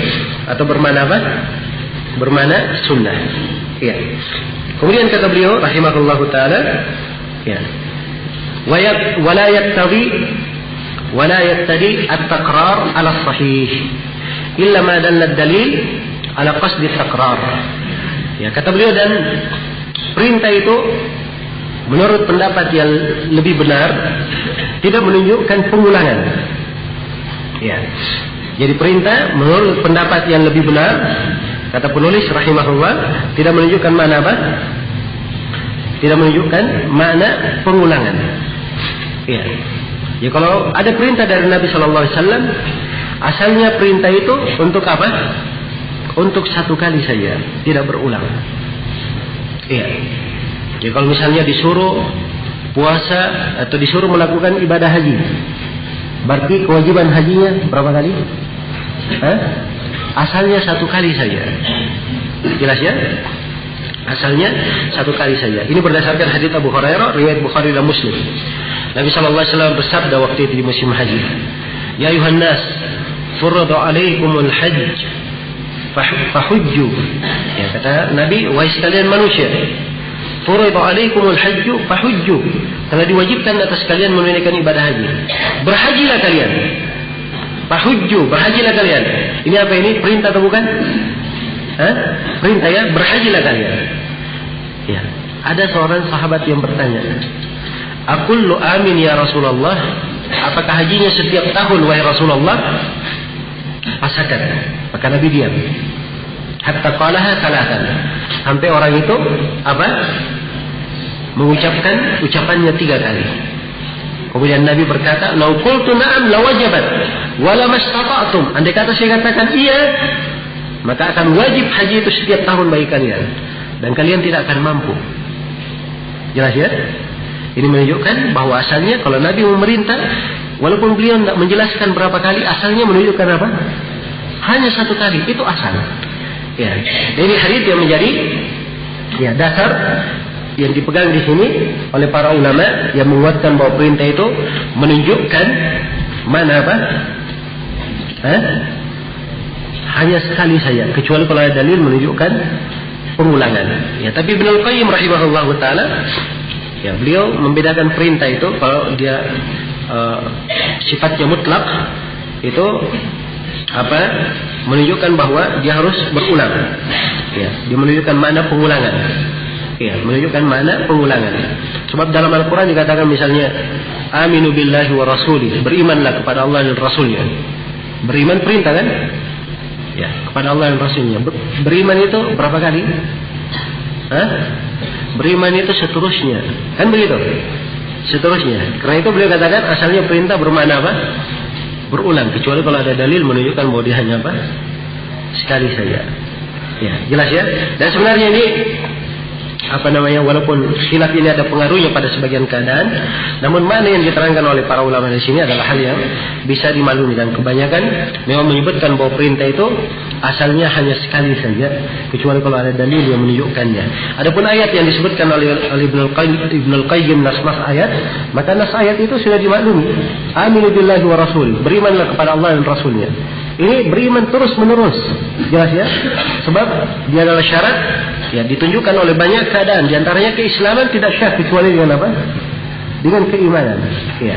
atau bermakna apa? Bermakna sunnah. Ya. Kemudian kata beliau rahimahullahu taala, ya. Wala yaktadi at-taqrar ala sahih illa ma dalla ad-dalil ala qasdi at-taqrar. Ya, kata beliau, dan perintah itu menurut pendapat yang lebih benar tidak menunjukkan pengulangan. Ya. Jadi perintah menurut pendapat yang lebih benar, kata penulis rahimahullah, tidak menunjukkan makna apa? Tidak menunjukkan makna pengulangan. Ya. Ya, kalau ada perintah dari Nabi Sallallahu Alaihi Wasallam, asalnya perintah itu untuk apa? Untuk satu kali saja, tidak berulang. Iya. Jadi kalau misalnya disuruh puasa atau disuruh melakukan ibadah haji, berarti kewajiban hajinya berapa kali? Asalnya satu kali saja. Jelas ya? Asalnya satu kali saja. Ini berdasarkan hadits Abu Hurairah, riwayat Bukhari dan Muslim. Nabi Sallallahu Alaihi Wasallam bersabda waktu itu di musim haji, "Ya ayuhan nas, furada alaikumul hajj, fahujju." Ya, kata Nabi, wahai sekalian manusia, Furida alaikumul hajju fahujju. Telah diwajibkan atas kalian menunaikan ibadah haji. Berhajilah kalian. Fahujju, berhajilah kalian. Ini apa ini? Perintah atau bukan? Perintah ya, berhajilah kalian. Ya, ada seorang sahabat yang bertanya, "Aqullu amin ya Rasulullah?" Apakah hajinya setiap tahun wahai Rasulullah? Pasakan. Maka Nabi diam. Hatta qalaha salatan. Sampai orang itu apa? Mengucapkan ucapannya 3 kali. Kemudian Nabi berkata, "Lau qultu na'am lawajabat wa lamastata'tum." Andai kata saya katakan iya, maka akan wajib haji itu setiap tahun bagi kalian dan kalian tidak akan mampu. Jelas ya? Ini menunjukkan bahwa asalnya kalau Nabi memerintah, walaupun beliau tidak menjelaskan berapa kali, asalnya menunjukkan apa? Hanya 1 kali, itu asal. Ya, ini hadis yang menjadi ya dasar yang dipegang di sini oleh para ulama yang menguatkan bahwa perintah itu menunjukkan mana apa? Hanya sekali saja, kecuali kalau ada dalil menunjukkan pengulangan. Ya, tapi Ibnul Qayyim rahimahullahu taala ya beliau membedakan perintah itu kalau dia sifatnya mutlak itu apa? Menunjukkan bahwa dia harus berulang. Ya, dia menunjukkan mana pengulangan. Ya, menunjukkan mana pengulangan. Sebab dalam Al-Quran dikatakan misalnya, "Aminu billahi wa rasulih." Berimanlah kepada Allah dan Rasulnya. Beriman perintah kan? Ya, kepada Allah dan Rasulnya. Beriman itu berapa kali? Beriman itu seterusnya. Kan begitu? Seterusnya. Karena itu beliau katakan asalnya perintah bermakna apa? Berulang. Kecuali kalau ada dalil menunjukkan bahwa dia hanya apa? Sekali saja. Ya, jelas ya? Dan sebenarnya ini walaupun khilaf ini ada pengaruhnya pada sebagian keadaan, namun mana yang diterangkan oleh para ulama di sini adalah hal yang bisa dimaklumi dan kebanyakan memang menyebutkan bahwa perintah itu asalnya hanya sekali saja, kecuali kalau ada dalil yang menunjukkannya. Adapun ayat yang disebutkan oleh Ibnul Qayyim nas ayat, maka nas ayat itu sudah dimaklumi. Aminu billahi wa rasul, berimanlah kepada Allah dan Rasulnya. Ini beriman terus menerus, jelas ya? Sebab dia adalah syarat, ya ditunjukkan oleh banyak keadaan. Di antaranya keislaman tidak syah kecuali dengan apa? Dengan keimanan. Ya.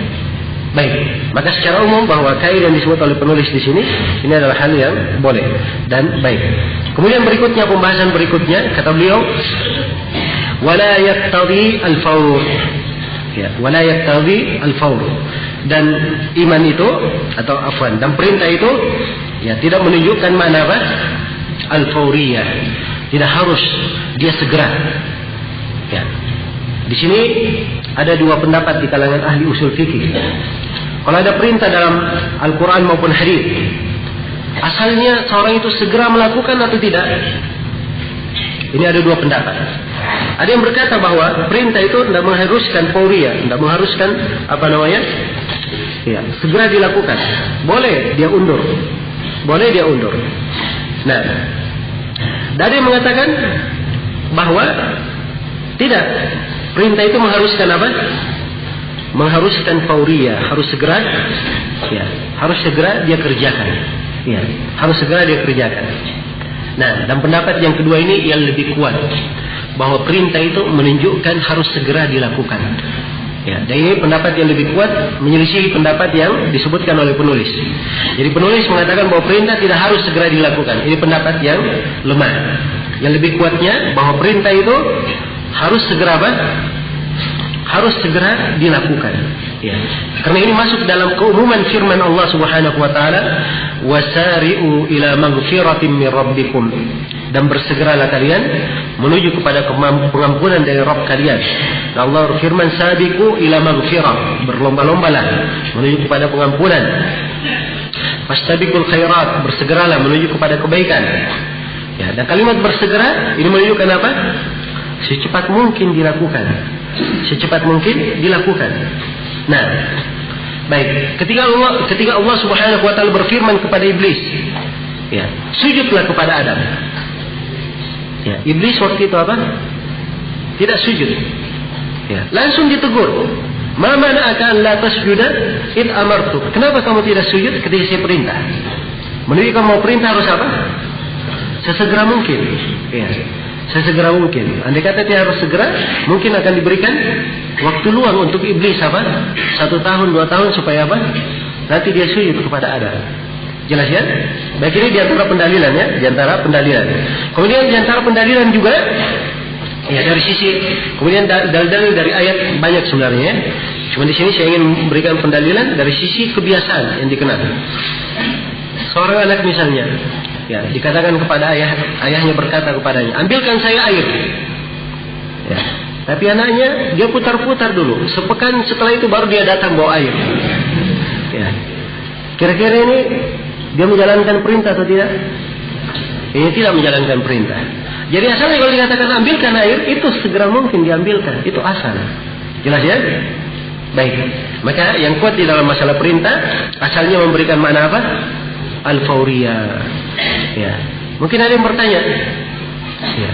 Baik. Maka secara umum bahwa kaidah yang disebut oleh penulis di sini ini adalah hal yang boleh dan baik. Kemudian berikutnya pembahasan berikutnya kata beliau, wala yaqtadi al-fawr. Ya, wala yaqtadi al-fawr. Dan iman itu dan perintah itu ya tidak menunjukkan mana apa? Al-fawriyah. Tidak harus dia segera. Ya. Di sini ada 2 pendapat di kalangan ahli usul fikih. Kalau ada perintah dalam Al-Quran maupun hadis, asalnya seorang itu segera melakukan atau tidak? Ini ada 2 pendapat. Ada yang berkata bahwa perintah itu tidak mengharuskan fawriyah, tidak mengharuskan ya, segera dilakukan. Boleh dia undur. Boleh dia undur. Nah, ada yang mengatakan bahwa tidak, perintah itu mengharuskan apa? Mengharuskan fawriyah, harus segera, ya, harus segera dia kerjakan. Ya, harus segera dia kerjakan. Nah, dan pendapat yang kedua ini yang lebih kuat, bahwa perintah itu menunjukkan harus segera dilakukan. Ya, dan ini pendapat yang lebih kuat menyelisih pendapat yang disebutkan oleh penulis. Jadi penulis mengatakan bahwa perintah tidak harus segera dilakukan. Ini pendapat yang lemah. Yang lebih kuatnya bahwa perintah itu harus segera apa? Harus segera dilakukan. Ya. Karena ini masuk dalam keumuman firman Allah Subhanahu wa taala, "Wasari'u ila maghfiratin min rabbikum." Dan bersegeralah kalian menuju kepada pengampunan dari Rabb kalian. Dan Allah berfirman, "Sabiqu ila maghfirah." Berlomba-lombalah menuju kepada pengampunan. Fastabiqul khairat, bersegeralah menuju kepada kebaikan. Ya, dan kalimat bersegera ini menunjukkan apa? Secepat mungkin dilakukan. Secepat mungkin dilakukan. Nah, baik. Ketika Allah Subhanahu wa taala berfirman kepada iblis, ya, sujudlah kepada Adam. Ya, iblis waktu itu apa? Tidak sujud. Ya, langsung ditegur. Ma mana'aka an la tasjuda id amartu. Kenapa kamu tidak sujud ketika saya perintah? Menunjukkan mau perintah harus apa? Sesegera mungkin. Ya. sesegera mungkin. Andai kata dia harus segera, mungkin akan diberikan waktu luang untuk iblis 1 tahun 2 tahun supaya nanti dia sujud kepada Adam. Jelas ya? Baik, ini diantara pendalilan ya, diantara pendalilan. Kemudian diantara pendalilan juga ya dari sisi, kemudian dalil dari ayat banyak sebenarnya. Cuma di sini saya ingin memberikan pendalilan dari sisi kebiasaan yang dikenal. Seorang anak misalnya, ya dikatakan kepada ayahnya berkata kepadanya, ambilkan saya air. Ya, tapi anaknya dia putar-putar dulu. Sepekan setelah itu baru dia datang bawa air. Ya, kira-kira ini dia menjalankan perintah atau tidak? Ini tidak menjalankan perintah. Jadi asalnya kalau dikatakan ambilkan air, itu segera mungkin diambilkan. Itu asal. Jelas ya? Baik. Maka yang kuat di dalam masalah perintah, asalnya memberikan makna apa? Al-fawriyah. Ya. Mungkin ada yang bertanya. Ya.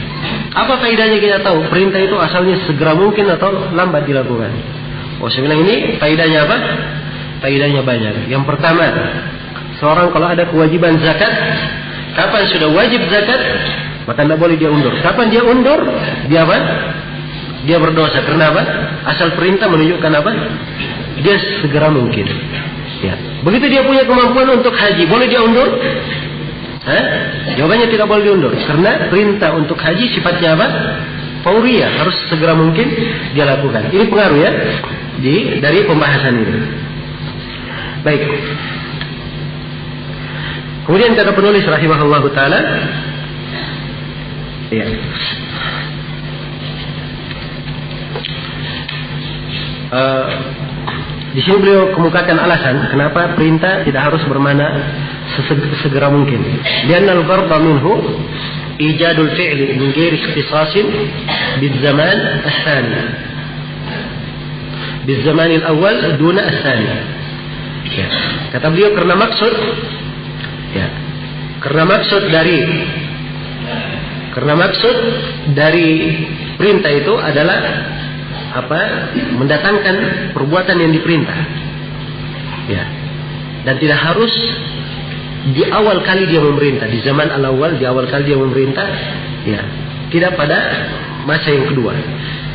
Apa faedahnya kita tahu? Perintah itu asalnya segera mungkin atau lambat dilakukan? Oh, saya bilang ini faedahnya apa? Faedahnya banyak. Yang pertama, seorang kalau ada kewajiban zakat, kapan sudah wajib zakat, maka tidak boleh dia undur. Kapan dia undur, dia apa? Dia berdosa. Karena apa? Asal perintah menunjukkan apa? Dia segera mungkin. Ya. Begitu dia punya kemampuan untuk haji, boleh dia undur? Jawabannya tidak boleh diundur. Karena perintah untuk haji sifatnya apa? Fauriyah, harus segera mungkin dia lakukan. Ini pengaruh ya dari pembahasan ini. Baik. Kemudian kata penulis rahimahullahu taala, ya. Di sini beliau kemukakan alasan kenapa perintah tidak harus bermakna segera mungkin. Lianna al-gharda minhu ijadul fi'li min ghairi ikhtisasin bil-zaman ats-tsani. Bil-zaman al-awwal duna ats-tsani. Ya. Kata beliau karena maksud dari perintah itu adalah mendatangkan perbuatan yang diperintah. Ya. Dan tidak harus di awal kali dia memerintah, di zaman al-awwal, di awal kali dia memerintah, ya. Tidak pada masa yang kedua.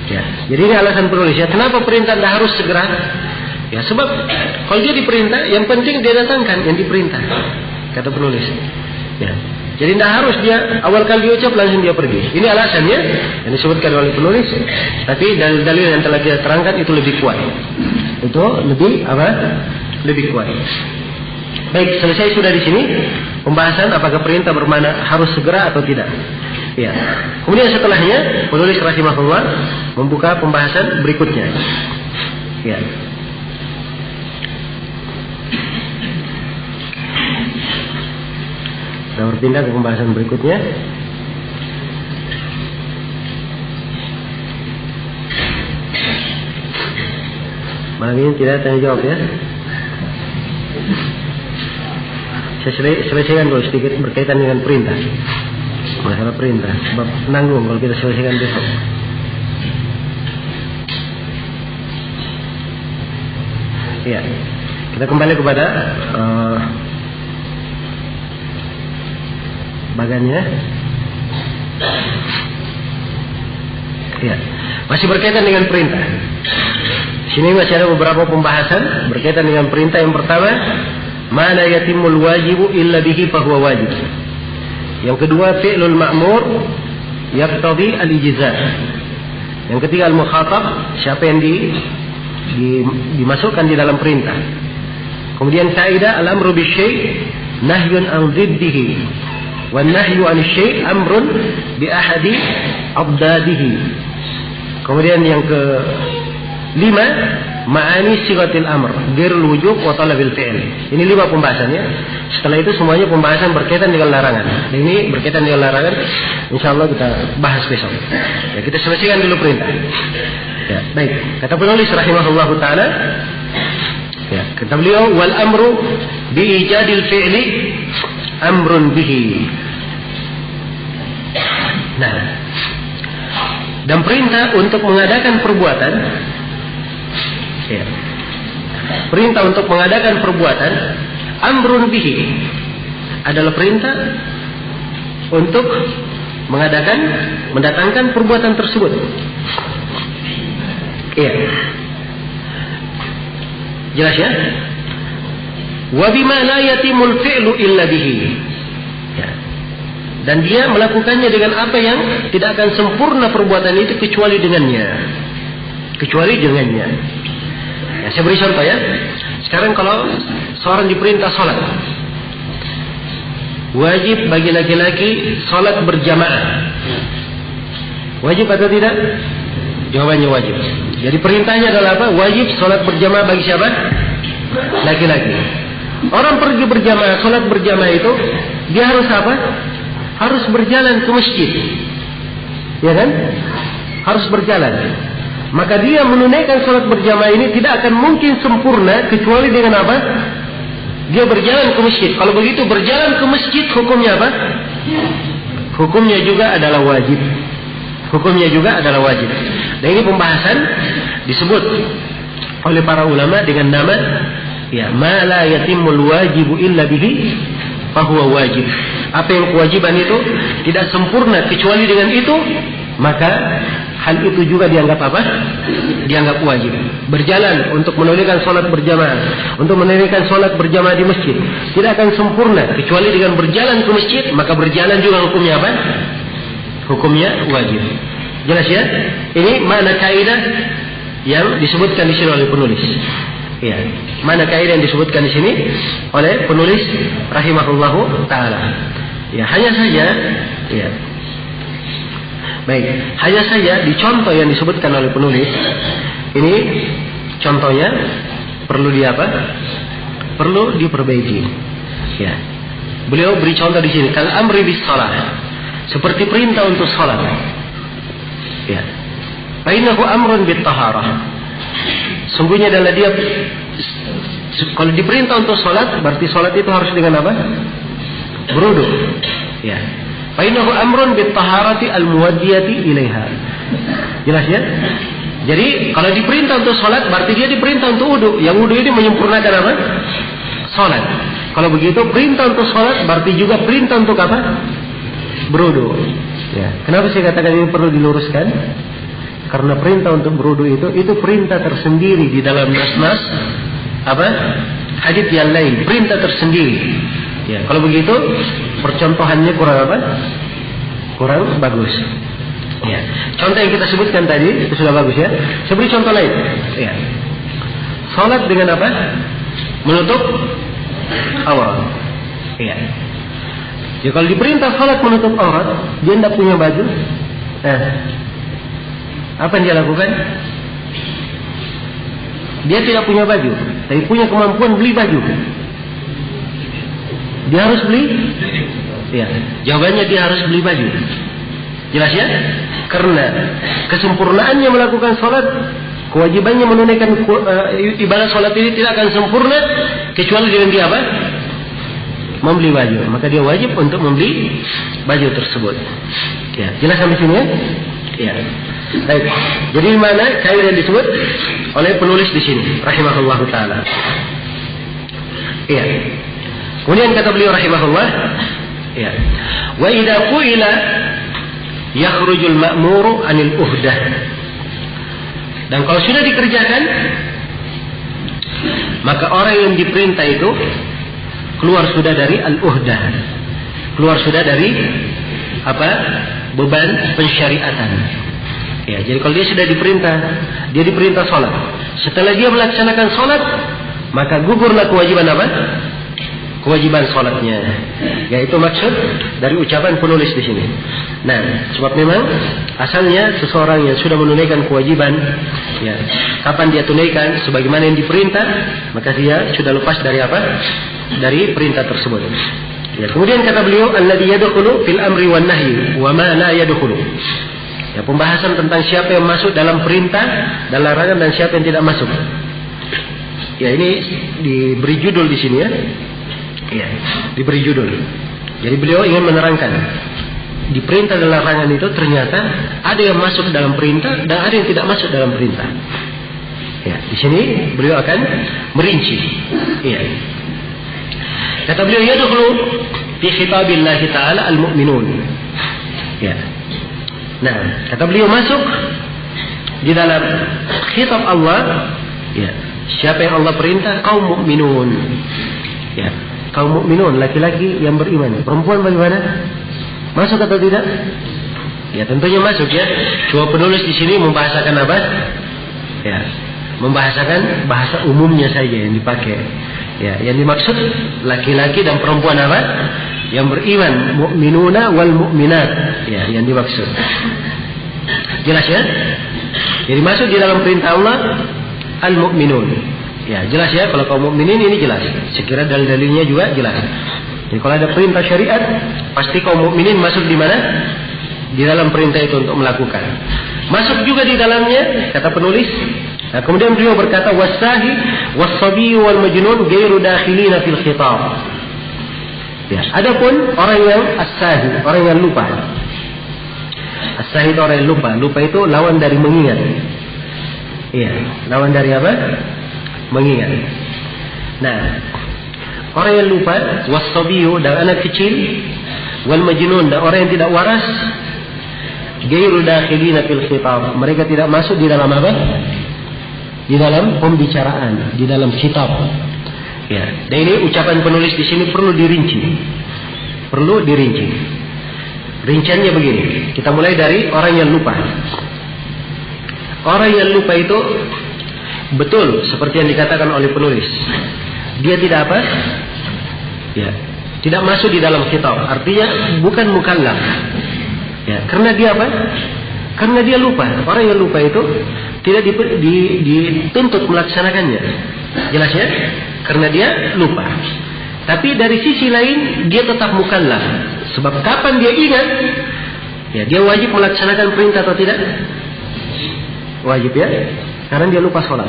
Ya. Jadi ini alasan penulis ya, kenapa perintah tidak harus segera? Ya, sebab kalau dia diperintah, yang penting dia datangkan yang diperintah. Kata penulis. Ya. Jadi tidak harus dia awal kali diucap langsung dia pergi. Ini alasannya yang disebutkan oleh penulis. Tapi dalil-dalil yang telah kita terangkan itu lebih kuat. Itu lebih kuat. Baik, selesai sudah di sini pembahasan apakah perintah bermakna harus segera atau tidak. Ya. Kemudian setelahnya penulis rahimahullah membuka pembahasan berikutnya. Ya. Kita berpindah ke pembahasan berikutnya. Malam ini tidak tanya jawab ya. Saya selesaikan dulu sedikit berkaitan dengan perintah. Masalah perintah. Sebab nanggung kalau kita selesaikan besok. Ya. Kita kembali kepada bagannya. Ya. Masih berkaitan dengan perintah. Sini masih ada beberapa pembahasan berkaitan dengan perintah. Yang pertama, ma la yatimul wajibu illa bihi fahuwa wajib. Yang kedua, fi'lul ma'mur yaqtadi al-ijza'. Yang ketiga, al-mukhatab, siapa yang dimasukkan di dalam perintah. Kemudian kaidah al-amru bisyai' nahyun an dhiddihi wan nahyu an syai' amrun bi ahadi abdadihi. Kemudian yang ke-5, ma'ani sighatil amr, ghairul wujub wa talabil fi'l. Ini 5 pembahasannya. Setelah itu semuanya pembahasan berkaitan dengan larangan. Ini berkaitan dengan larangan, insyaallah kita bahas besok. Ya, kita selesaikan dulu perintah. Ya, baik. Kata penulis rahimahullahu taala, ya, kata beliau wal amru bi ijadil fi'li amrun bihi. Nah, dan perintah untuk mengadakan perbuatan, ya, perintah untuk mengadakan perbuatan amrun bihi adalah perintah untuk mendatangkan perbuatan tersebut. Iya. Jelas ya? Wa bima la yatimul fi'lu illa bihi. Ya. Dan dia melakukannya dengan apa yang tidak akan sempurna perbuatan itu kecuali dengannya. Ya, saya beri contoh ya. Sekarang kalau seorang diperintah sholat, wajib bagi laki-laki sholat berjamaah. Wajib atau tidak? Jawabannya wajib. Jadi perintahnya adalah apa? Wajib sholat berjamaah bagi siapa? Laki-laki. Orang pergi berjamaah, sholat berjamaah itu, dia harus apa? Harus berjalan ke masjid. Ya kan? Harus berjalan. Maka dia menunaikan sholat berjamaah ini tidak akan mungkin sempurna kecuali dengan apa? Dia berjalan ke masjid. Kalau begitu berjalan ke masjid hukumnya apa? Hukumnya juga adalah wajib. Dan ini pembahasan disebut oleh para ulama dengan nama ya ma la yatimul wajibu illa bihi fahuwa wajib. Apa yang kewajiban itu tidak sempurna kecuali dengan itu, maka hal itu juga dianggap apa? Dianggap wajib. Berjalan untuk menunaikan sholat berjamaah, untuk menunaikan sholat berjamaah di masjid tidak akan sempurna kecuali dengan berjalan ke masjid, maka berjalan juga hukumnya apa? Hukumnya wajib. Jelas ya? Ini makna kaidah yang disebutkan di sini oleh penulis. Ya, mana kaidah yang disebutkan di sini oleh penulis rahimahullahu taala. Ya, hanya saja ya. Baik, hanya saja di contoh yang disebutkan oleh penulis ini contohnya perlu perlu diperbaiki. Ya. Beliau beri contoh di sini kal amri bis shalah. Seperti perintah untuk salat. Ya. Fa innahu amrun bit taharah. Sungguhnya adalah dia kalau diperintah untuk salat, berarti salat itu harus dengan apa? Berwudu. Ya. Fa innahu amrun bit taharati al muwaddiyati ilaiha. Jelas ya? Jadi kalau diperintah untuk salat, berarti dia diperintah untuk wudu. Yang wudu ini menyempurnakan apa? Salat. Kalau begitu perintah untuk salat berarti juga perintah untuk apa? Berwudu. Ya. Kenapa saya katakan ini perlu diluruskan? Karena perintah untuk berwudu itu perintah tersendiri di dalam nas-nas apa? Hadits yang lain, perintah tersendiri. Ya, kalau begitu percontohannya kurang apa? Kurang bagus. Ya. Contoh yang kita sebutkan tadi itu sudah bagus ya. Saya beri contoh lain. Ya. Salat dengan apa? Menutup aurat. Ya. Ya, kalau diperintah salat menutup aurat, dia tidak punya baju. Apa yang dia lakukan? Dia tidak punya baju, tapi punya kemampuan beli baju. Dia harus beli? Ya, jawabannya dia harus beli baju. Jelas ya? Karena kesempurnaannya melakukan salat, kewajibannya menunaikan ibadah salat ini tidak akan sempurna kecuali dengan dia apa? Membeli baju. Maka dia wajib untuk membeli baju tersebut. Ya, jelas sampai sini ya? Ya. Baik. Jadi mana kaidah yang disebut oleh penulis di sini, rahimahullahu taala. Iya. Kemudian kata beliau rahimahullah, ya. Wa idza qila yakhrujul ma'muru 'anil uhdah. Dan kalau sudah dikerjakan, maka orang yang diperintah itu keluar sudah dari al-uhdah. Keluar sudah dari apa? Beban pensyariatan. Ya, jadi kalau dia sudah diperintah salat. Setelah dia melaksanakan salat, maka gugurlah kewajiban apa? Kewajiban salatnya. Yaitu maksud dari ucapan penulis di sini. Nah, sebab memang asalnya seseorang yang sudah menunaikan kewajiban, ya, kapan dia tunaikan sebagaimana yang diperintah, maka dia sudah lepas dari apa? Dari perintah tersebut. Ya, kemudian kata beliau, alladzi yadkhulu fil amri wan nahyi wa ma la yadkhulu. Ya, pembahasan tentang siapa yang masuk dalam perintah dan larangan dan siapa yang tidak masuk. Ya, ini diberi judul di sini ya. Ya, diberi judul. Jadi beliau ingin menerangkan di perintah dan larangan itu ternyata ada yang masuk dalam perintah dan ada yang tidak masuk dalam perintah. Ya, di sini beliau akan merinci. Ya. Kata beliau, yadkhulu fi khitabillah ta'ala al-mu'minun. Ya. Nah, kata beliau masuk di dalam khitab Allah. Ya. Siapa yang Allah perintah? Kaum mukminun. Ya. Kaum mukminun, laki-laki yang beriman. Perempuan bagaimana? Masuk atau tidak? Ya, tentunya masuk ya. Cuma penulis di sini membahasakan apa? Ya, membahasakan bahasa umumnya saja yang dipakai. Ya, yang dimaksud laki-laki dan perempuan apa? Yang beriman, mukminuna wal mukminat. Ya, yang dimaksud. Jelas ya? Jadi masuk di dalam perintah Allah al-mukminun. Ya, jelas ya, kalau kaum mukminin ini jelas. Sekira dalil-dalilnya juga jelas. Jadi kalau ada perintah syariat, pasti kaum mukminin masuk di mana? Di dalam perintah itu untuk melakukan. Masuk juga di dalamnya, kata penulis. Nah, kemudian beliau berkata, wasahi wasabi wal majnun ghairu dakhilina fil khitab. Ya, adapun orang yang as-sahi, orang yang lupa. As-sahi itu orang yang lupa. Lupa itu lawan dari mengingat. Iya, lawan dari apa? Mengingat. Nah, orang yang lupa, was-sabiyu dan anak kecil, wal majnun dan orang yang tidak waras, ghairu dakhilina fil khitab. Mereka tidak masuk di dalam apa? Di dalam pembicaraan, di dalam kitab. Ya, dan ini ucapan penulis di sini perlu dirinci. Perlu dirinci. Rinciannya begini. Kita mulai dari orang yang lupa. Orang yang lupa itu betul seperti yang dikatakan oleh penulis. Dia tidak apa? Ya, tidak masuk di dalam kitab. Artinya bukan mukallaf. Ya, karena dia apa? Karena dia lupa. Orang yang lupa itu tidak dituntut melaksanakannya. Jelas ya? Karena dia lupa. Tapi dari sisi lain dia tetap mukallaf. Sebab kapan dia ingat, ya dia wajib melaksanakan perintah atau tidak? Wajib ya. Karena dia lupa sholat.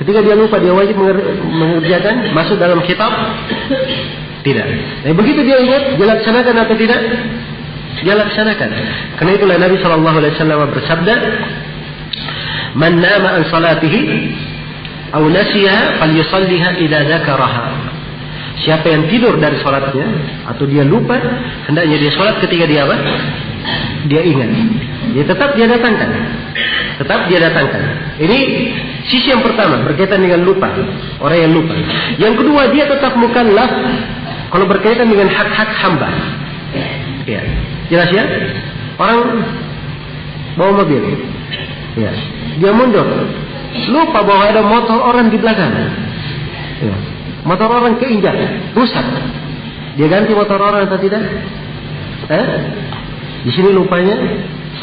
Ketika dia lupa, dia wajib mengerjakan, masuk dalam kitab? Tidak. Nah, begitu dia ingat, dia laksanakan atau tidak? Dia laksanakan. Karena itulah Nabi SAW bersabda, "Man nama an salatihi aw nasiha falyusalliha idza dzakaraha." Siapa yang tidur dari salatnya atau dia lupa, hendaknya dia salat ketika dia apa? Dia ingat. Dia tetap dia datangkan. Tetap dia datangkan. Ini sisi yang pertama berkaitan dengan lupa, orang yang lupa. Yang kedua, dia tetap mukallaf kalau berkaitan dengan hak-hak hamba. Ya. Jelas ya? Orang bawa mobil. Ya. Dia mundur. Lupa bahwa ada motor orang di belakang. Ya. Motor orang keinjak, rusak. Dia ganti motor orang atau tidak? Di sini lupanya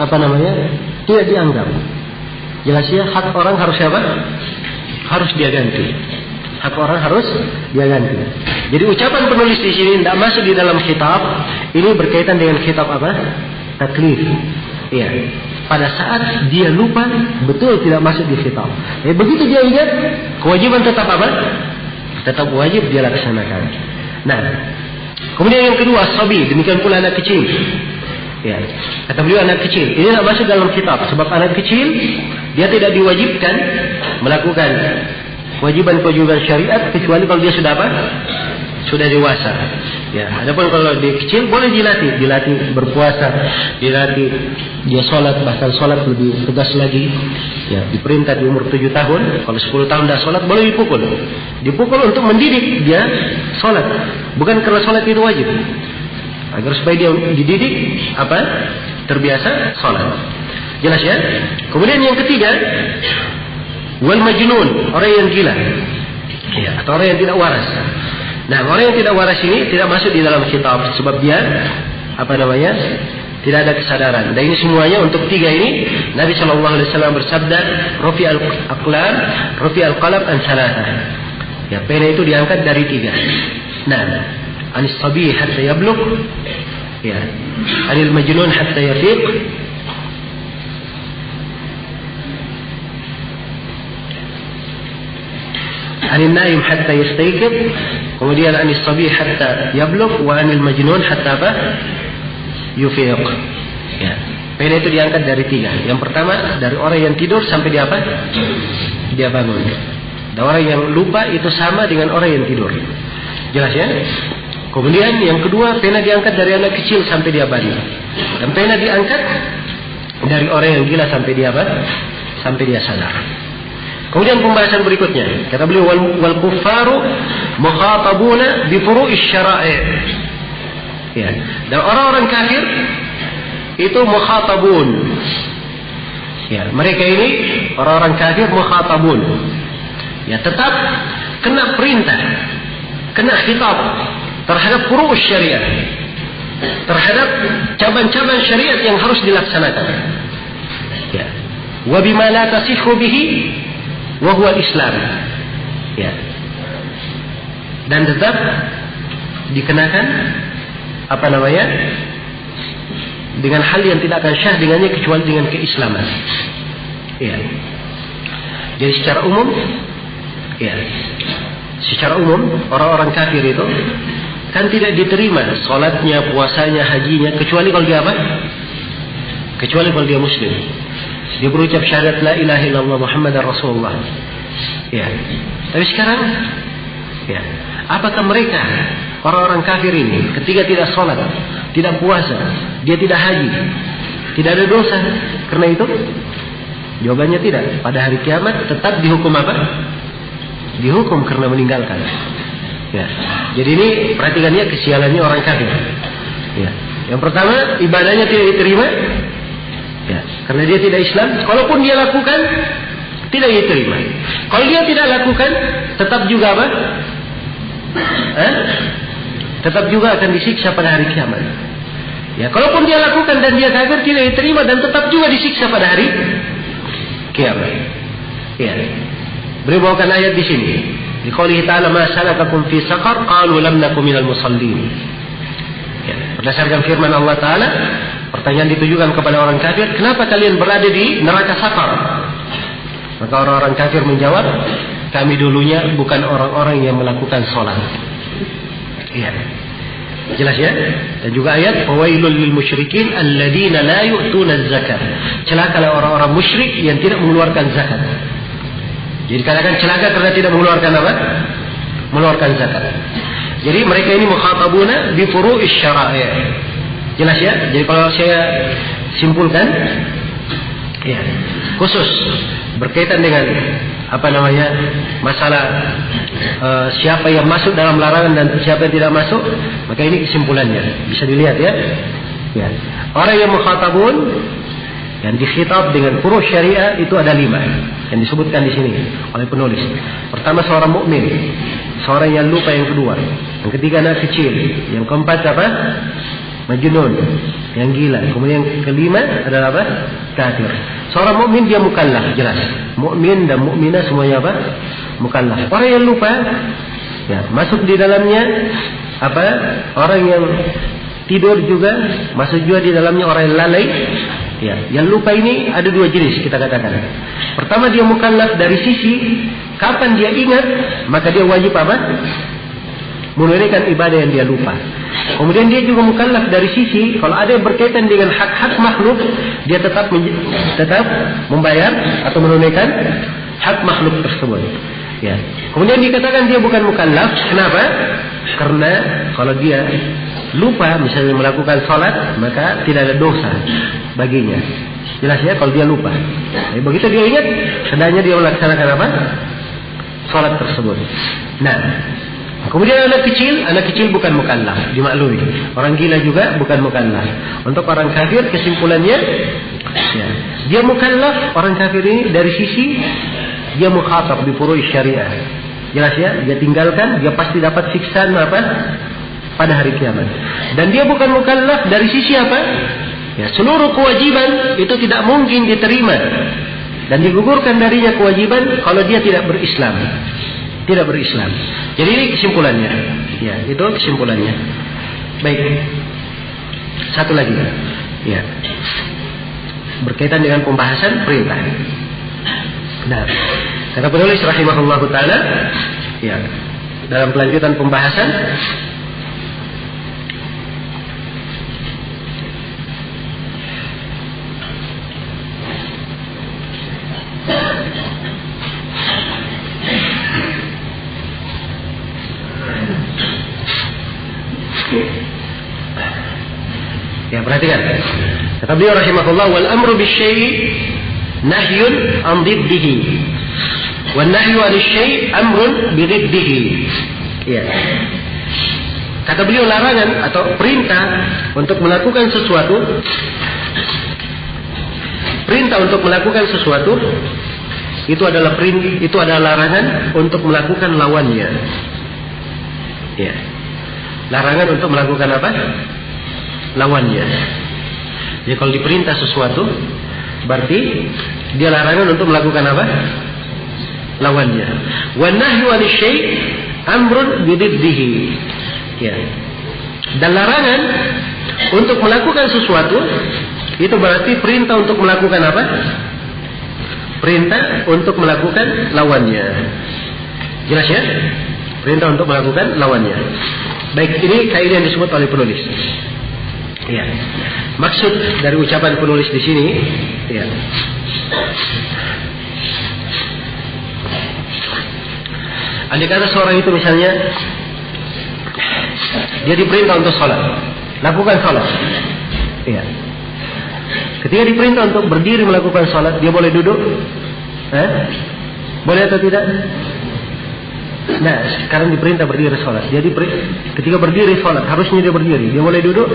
apa namanya? Tidak dianggap. Jelas ya, hak orang harus apa? Harus dia ganti. Hak orang harus dia ganti. Jadi ucapan penulis di sini tidak masuk di dalam kitab. Ini berkaitan dengan kitab apa? Taklif. Iya. Pada saat dia lupa, betul tidak masuk di kitab. Begitu dia ingat, kewajiban tetap apa? Tetap wajib dia laksanakan. Nah, kemudian yang kedua, sabi, demikian pula anak kecil. Ya, kata beliau anak kecil. Ini tidak masuk dalam kitab, sebab anak kecil dia tidak diwajibkan melakukan kewajiban-kewajiban syariat kecuali kalau dia sudah apa? Sudah dewasa. Ya, adapun kalau dia kecil boleh dilatih berpuasa, dilatih dia sholat, bahkan sholat lebih tegas lagi. Ya, diperintah di umur 7 tahun, kalau 10 tahun dah sholat boleh dipukul. Dipukul untuk mendidik dia sholat, bukan karena sholat itu wajib. Agar supaya dia dididik apa? Terbiasa sholat. Jelas ya? Kemudian yang ketiga, wal majnun, orang yang gila. Ya, atau orang yang tidak waras. Nah, orang yang tidak waras ini tidak masuk di dalam kitab sebab dia apa namanya? Tidak ada kesadaran. Dan ini semuanya untuk tiga ini Nabi SAW bersabda, "Rafi al-aqlam, rafi al-qalam an salatah." Ya, pena itu diangkat dari 3. Nah, anis sabi hatta yablugh, ya, anil majnun hatta yafiq, anil naim hatta yastayqid, kemudian anis sabi hatta yablugh, wa anil majnun hatta apa? Yufiq. Ya, pena itu diangkat dari 3. Yang pertama dari orang yang tidur sampai dia apa? Dia bangun. Dan orang yang lupa itu sama dengan orang yang tidur. Jelas ya? Kemudian yang kedua, pena diangkat dari anak kecil sampai dia balik. Dan pena diangkat dari orang yang gila sampai dia apa? Sampai dia sadar. Kemudian pembahasan berikutnya, kata beliau wal kuffaru mukhatabuna bi furu'is syara'i'. Ya, dan orang-orang kafir itu mukhatabun. Ya, mereka ini orang-orang kafir mukhatabun. Ya, tetap kena perintah, kena khitab terhadap furu'us syariah, terhadap cabang-cabang syariat yang harus dilaksanakan. Ya. Wa bima la tasihhu bihi wa huwa Islam. Ya. Dan tetap dikenakan apa namanya? Dengan hal yang tidak akan syah dengannya kecuali dengan keislaman. Ya. Jadi secara umum, ya. Secara umum orang-orang kafir itu kan tidak diterima salatnya, puasanya, hajinya kecuali kalau dia apa? Kecuali kalau dia muslim. Dia berucap syahadat la ilaha illallah Muhammadar Rasulullah. Ya. Tapi sekarang ya, apakah mereka orang-orang kafir ini ketika tidak salat, tidak puasa, dia tidak haji, tidak ada dosa karena itu? Jawabannya tidak. Pada hari kiamat tetap dihukum apa? Dihukum karena meninggalkan. Ya. Jadi ini perhatikannya kesialannya orang kafir. Ya. Yang pertama, ibadahnya tidak diterima. Ya. Karena dia tidak Islam. Kalaupun dia lakukan, tidak diterima. Kalau dia tidak lakukan, tetap juga apa? Tetap juga akan disiksa pada hari kiamat. Ya. Kalaupun dia lakukan dan dia kafir, tidak diterima dan tetap juga disiksa pada hari kiamat. Ya. Beliau bawakan ayat di sini. Di qoulihi ta'ala ma salakakum fi saqar qalu lam nakum minal musallin. Ya, berdasarkan firman Allah Ta'ala, pertanyaan ditujukan kepada orang kafir, kenapa kalian berada di neraka Saqar? Maka orang-orang kafir menjawab, kami dulunya bukan orang-orang yang melakukan sholat. Iya. Jelas ya? Dan juga ayat fawailul lil musyrikin alladzina la yu'tuna zakat. Celakalah orang-orang musyrik yang tidak mengeluarkan zakat. Jadi katakan celaka karena tidak mengeluarkan apa? Mengeluarkan zakat. Jadi mereka ini mukhatabuna bi furu'is syara'i'. Jelas ya? Jadi kalau saya simpulkan, ya, khusus berkaitan dengan apa namanya masalah siapa yang masuk dalam larangan dan siapa yang tidak masuk, maka ini kesimpulannya bisa dilihat ya. Ya. Orang yang mukhatabun yang dikhitab dengan furu' syariah itu ada 5 yang disebutkan di sini oleh penulis. Pertama seorang mukmin, seorang yang lupa yang kedua, yang ketiga anak kecil, yang keempat apa? Majnun, yang gila. Kemudian yang kelima adalah apa? Kafir. Seorang mukmin dia mukallaf, jelas. Mukmin dan mukminah semuanya apa? Mukallaf. Orang yang lupa, ya, masuk di dalamnya apa? Orang yang tidur juga masuk juga di dalamnya orang yang lalai. Ya, yang lupa ini ada 2 jenis kita katakan. Pertama dia mukallaf dari sisi kapan dia ingat, maka dia wajib apa? Menunaikan ibadah yang dia lupa. Kemudian dia juga mukallaf dari sisi kalau ada yang berkaitan dengan hak-hak makhluk, dia tetap membayar atau menunaikan hak makhluk tersebut. Ya. Kemudian dikatakan dia bukan mukallaf. Kenapa? Karena kalau dia lupa misalnya melakukan salat, maka tidak ada dosa baginya. Jelas ya kalau dia lupa. Jadi begitu dia ingat, hendaknya dia melaksanakan apa? Salat tersebut. Nah, kemudian anak kecil bukan mukallaf, dimaklumi. Orang gila juga bukan mukallaf. Untuk orang kafir kesimpulannya, ya, dia mukallaf orang kafir ini dari sisi dia mukhatab bi furu'i syariah. Jelas ya, dia tinggalkan, dia pasti dapat siksaan apa? Pada hari kiamat. Dan dia bukan mukallaf dari sisi apa? Ya, seluruh kewajiban itu tidak mungkin diterima dan digugurkan darinya kewajiban kalau dia tidak berislam. Tidak berislam. Jadi ini kesimpulannya. Ya, itu kesimpulannya. Baik. Satu lagi. Ya. Berkaitan dengan pembahasan perintah. Nah, kata penulis rahimahullahu taala, ya, dalam kelanjutan pembahasan Ya, perhatikan. Kata beliau rahimahullah, wal amru bisyai' nahyun an diddihi. Wan nahyu 'anil syai' amrun bi diddihi. Ya. Kata beliau larangan atau perintah untuk melakukan sesuatu, itu adalah larangan untuk melakukan lawannya. Ya. Larangan untuk melakukan apa? Lawannya. Jadi kalau diperintah sesuatu, berarti dia larangan untuk melakukan apa? Lawannya. Wan nahyu 'anil syai' amrun bi diddihi. Ya. Dan larangan untuk melakukan sesuatu itu berarti perintah untuk melakukan apa? Perintah untuk melakukan lawannya. Jelas ya? Perintah untuk melakukan lawannya. Baik, ini kaidah yang disebut oleh penulis. Ya. Maksud dari ucapan penulis di sini, ya. Andai kata seorang itu misalnya dia diperintah untuk sholat, lakukan sholat. Ya. Ketika diperintah untuk berdiri melakukan sholat, dia boleh duduk? Boleh atau tidak? Nah, sekarang diperintah berdiri sholat. Jadi ketika berdiri sholat, harusnya dia berdiri. Dia boleh duduk?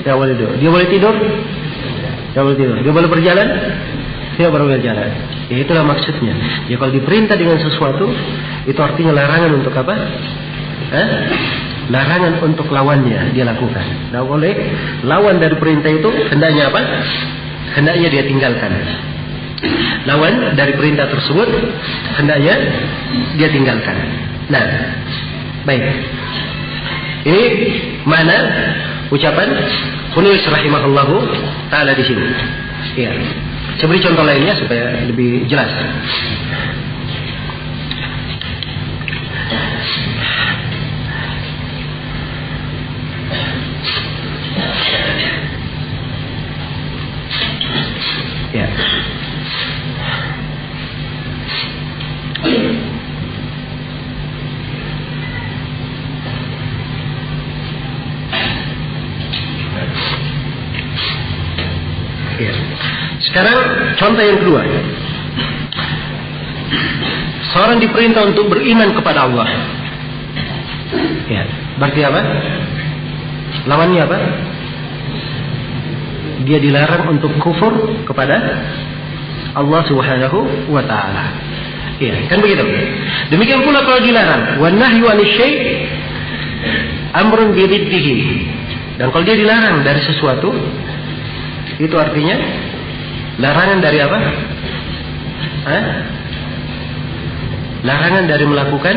Tidak boleh duduk. Dia boleh tidur? Tidak boleh tidur. Dia boleh berjalan? Tidak boleh berjalan. Ya, itulah maksudnya. Ya, kalau diperintah dengan sesuatu, itu artinya larangan untuk apa? Larangan untuk lawannya dia lakukan. Tidak boleh. Lawan dari perintah itu hendaknya apa? Hendaknya dia tinggalkan. Lawan dari perintah tersebut hendaknya dia tinggalkan. Nah, baik. Ini mana ucapan penulis rahimahullahu taala di sini. Ya. Saya beri contoh lainnya supaya lebih jelas. Ya. Ya. Sekarang contoh yang kedua. Seorang diperintah untuk beriman kepada Allah. Ya, berarti apa? Lawannya apa? Dia dilarang untuk kufur kepada Allah Subhanahu wa taala. Iya, kan begitu. Demikian pula kalau dilarang, wan nahyu 'anil syai' amrun bi diddihi. Dan kalau dia dilarang dari sesuatu, itu artinya larangan dari apa? Larangan dari melakukan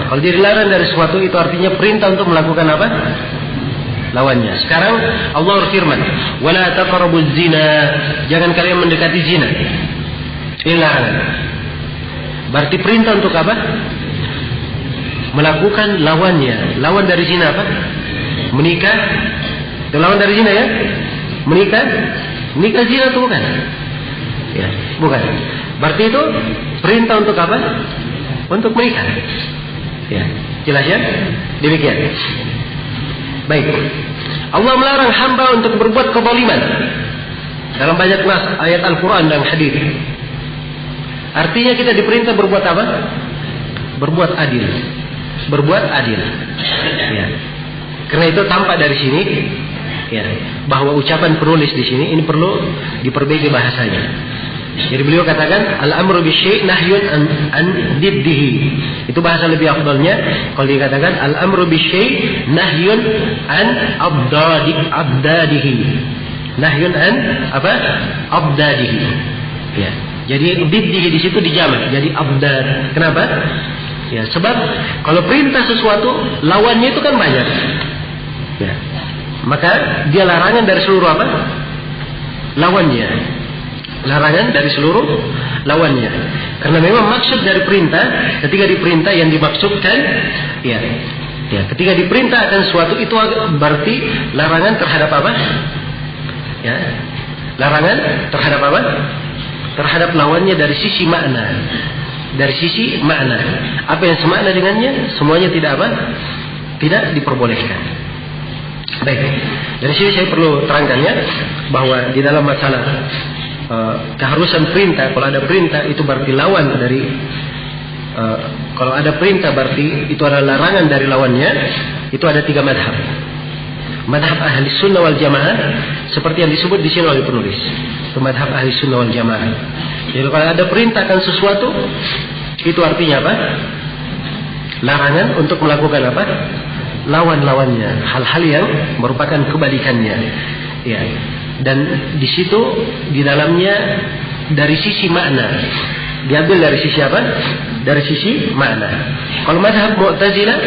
kalau dia dilarang dari sesuatu, itu artinya perintah untuk melakukan apa? Lawannya. Sekarang Allah berfirman, "Wala taqrabuz zina." Jangan kalian mendekati zina. Ini larangan. Berarti perintah untuk apa? Melakukan lawannya. Lawan dari zina apa? Menikah. Lawan dari zina ya? Menikah. Menikah zina itu bukan? Ya, bukan. Berarti itu perintah untuk apa? Untuk menikah. Ya, jelas ya? Demikian. Baik. Allah melarang hamba untuk berbuat kezaliman dalam banyak nas ayat Al-Quran dan hadis. Artinya kita diperintah berbuat apa? Berbuat adil. Berbuat adil. Ya. Karena itu tampak dari sini, ya, bahwa ucapan penulis di sini ini perlu diperbaiki bahasanya. Jadi beliau katakan al-amru bisyai' nahyun an diddihi. Itu bahasa lebih afdalnya kalau dikatakan al-amru bisyai' nahyun an abdadihi. Nahyun an apa? Abdadihi. Ya. Jadi diddihi di situ dijamak jadi abdad. Kenapa? Ya, sebab kalau perintah sesuatu lawannya itu kan banyak. Ya. Maka dia larangan dari seluruh apa? Lawannya. Larangan dari seluruh lawannya. Karena memang maksud dari perintah, ketika diperintah yang dimaksudkan, ya, ketika diperintah akan sesuatu itu berarti larangan terhadap apa? Ya, larangan terhadap apa? Terhadap lawannya dari sisi makna. Dari sisi makna. Apa yang semakna dengannya, semuanya tidak apa? Tidak diperbolehkan. Baik, dari sini saya perlu terangkannya bahwa di dalam masalah keharusan perintah, kalau ada perintah itu berarti lawan dari kalau ada perintah berarti itu adalah larangan dari lawannya. Itu ada 3 madhab. Madhab ahli sunnah wal jamaah seperti yang disebut di sini oleh penulis. Itu madhab ahli sunnah wal jamaah. Jadi kalau ada perintah akan sesuatu, itu artinya apa? Larangan untuk melakukan apa? Lawan-lawannya, hal-hal yang merupakan kebalikannya. Ya. Dan di situ di dalamnya dari sisi makna. Diambil dari sisi apa? Dari sisi makna. Kalau mazhab Mu'tazilah,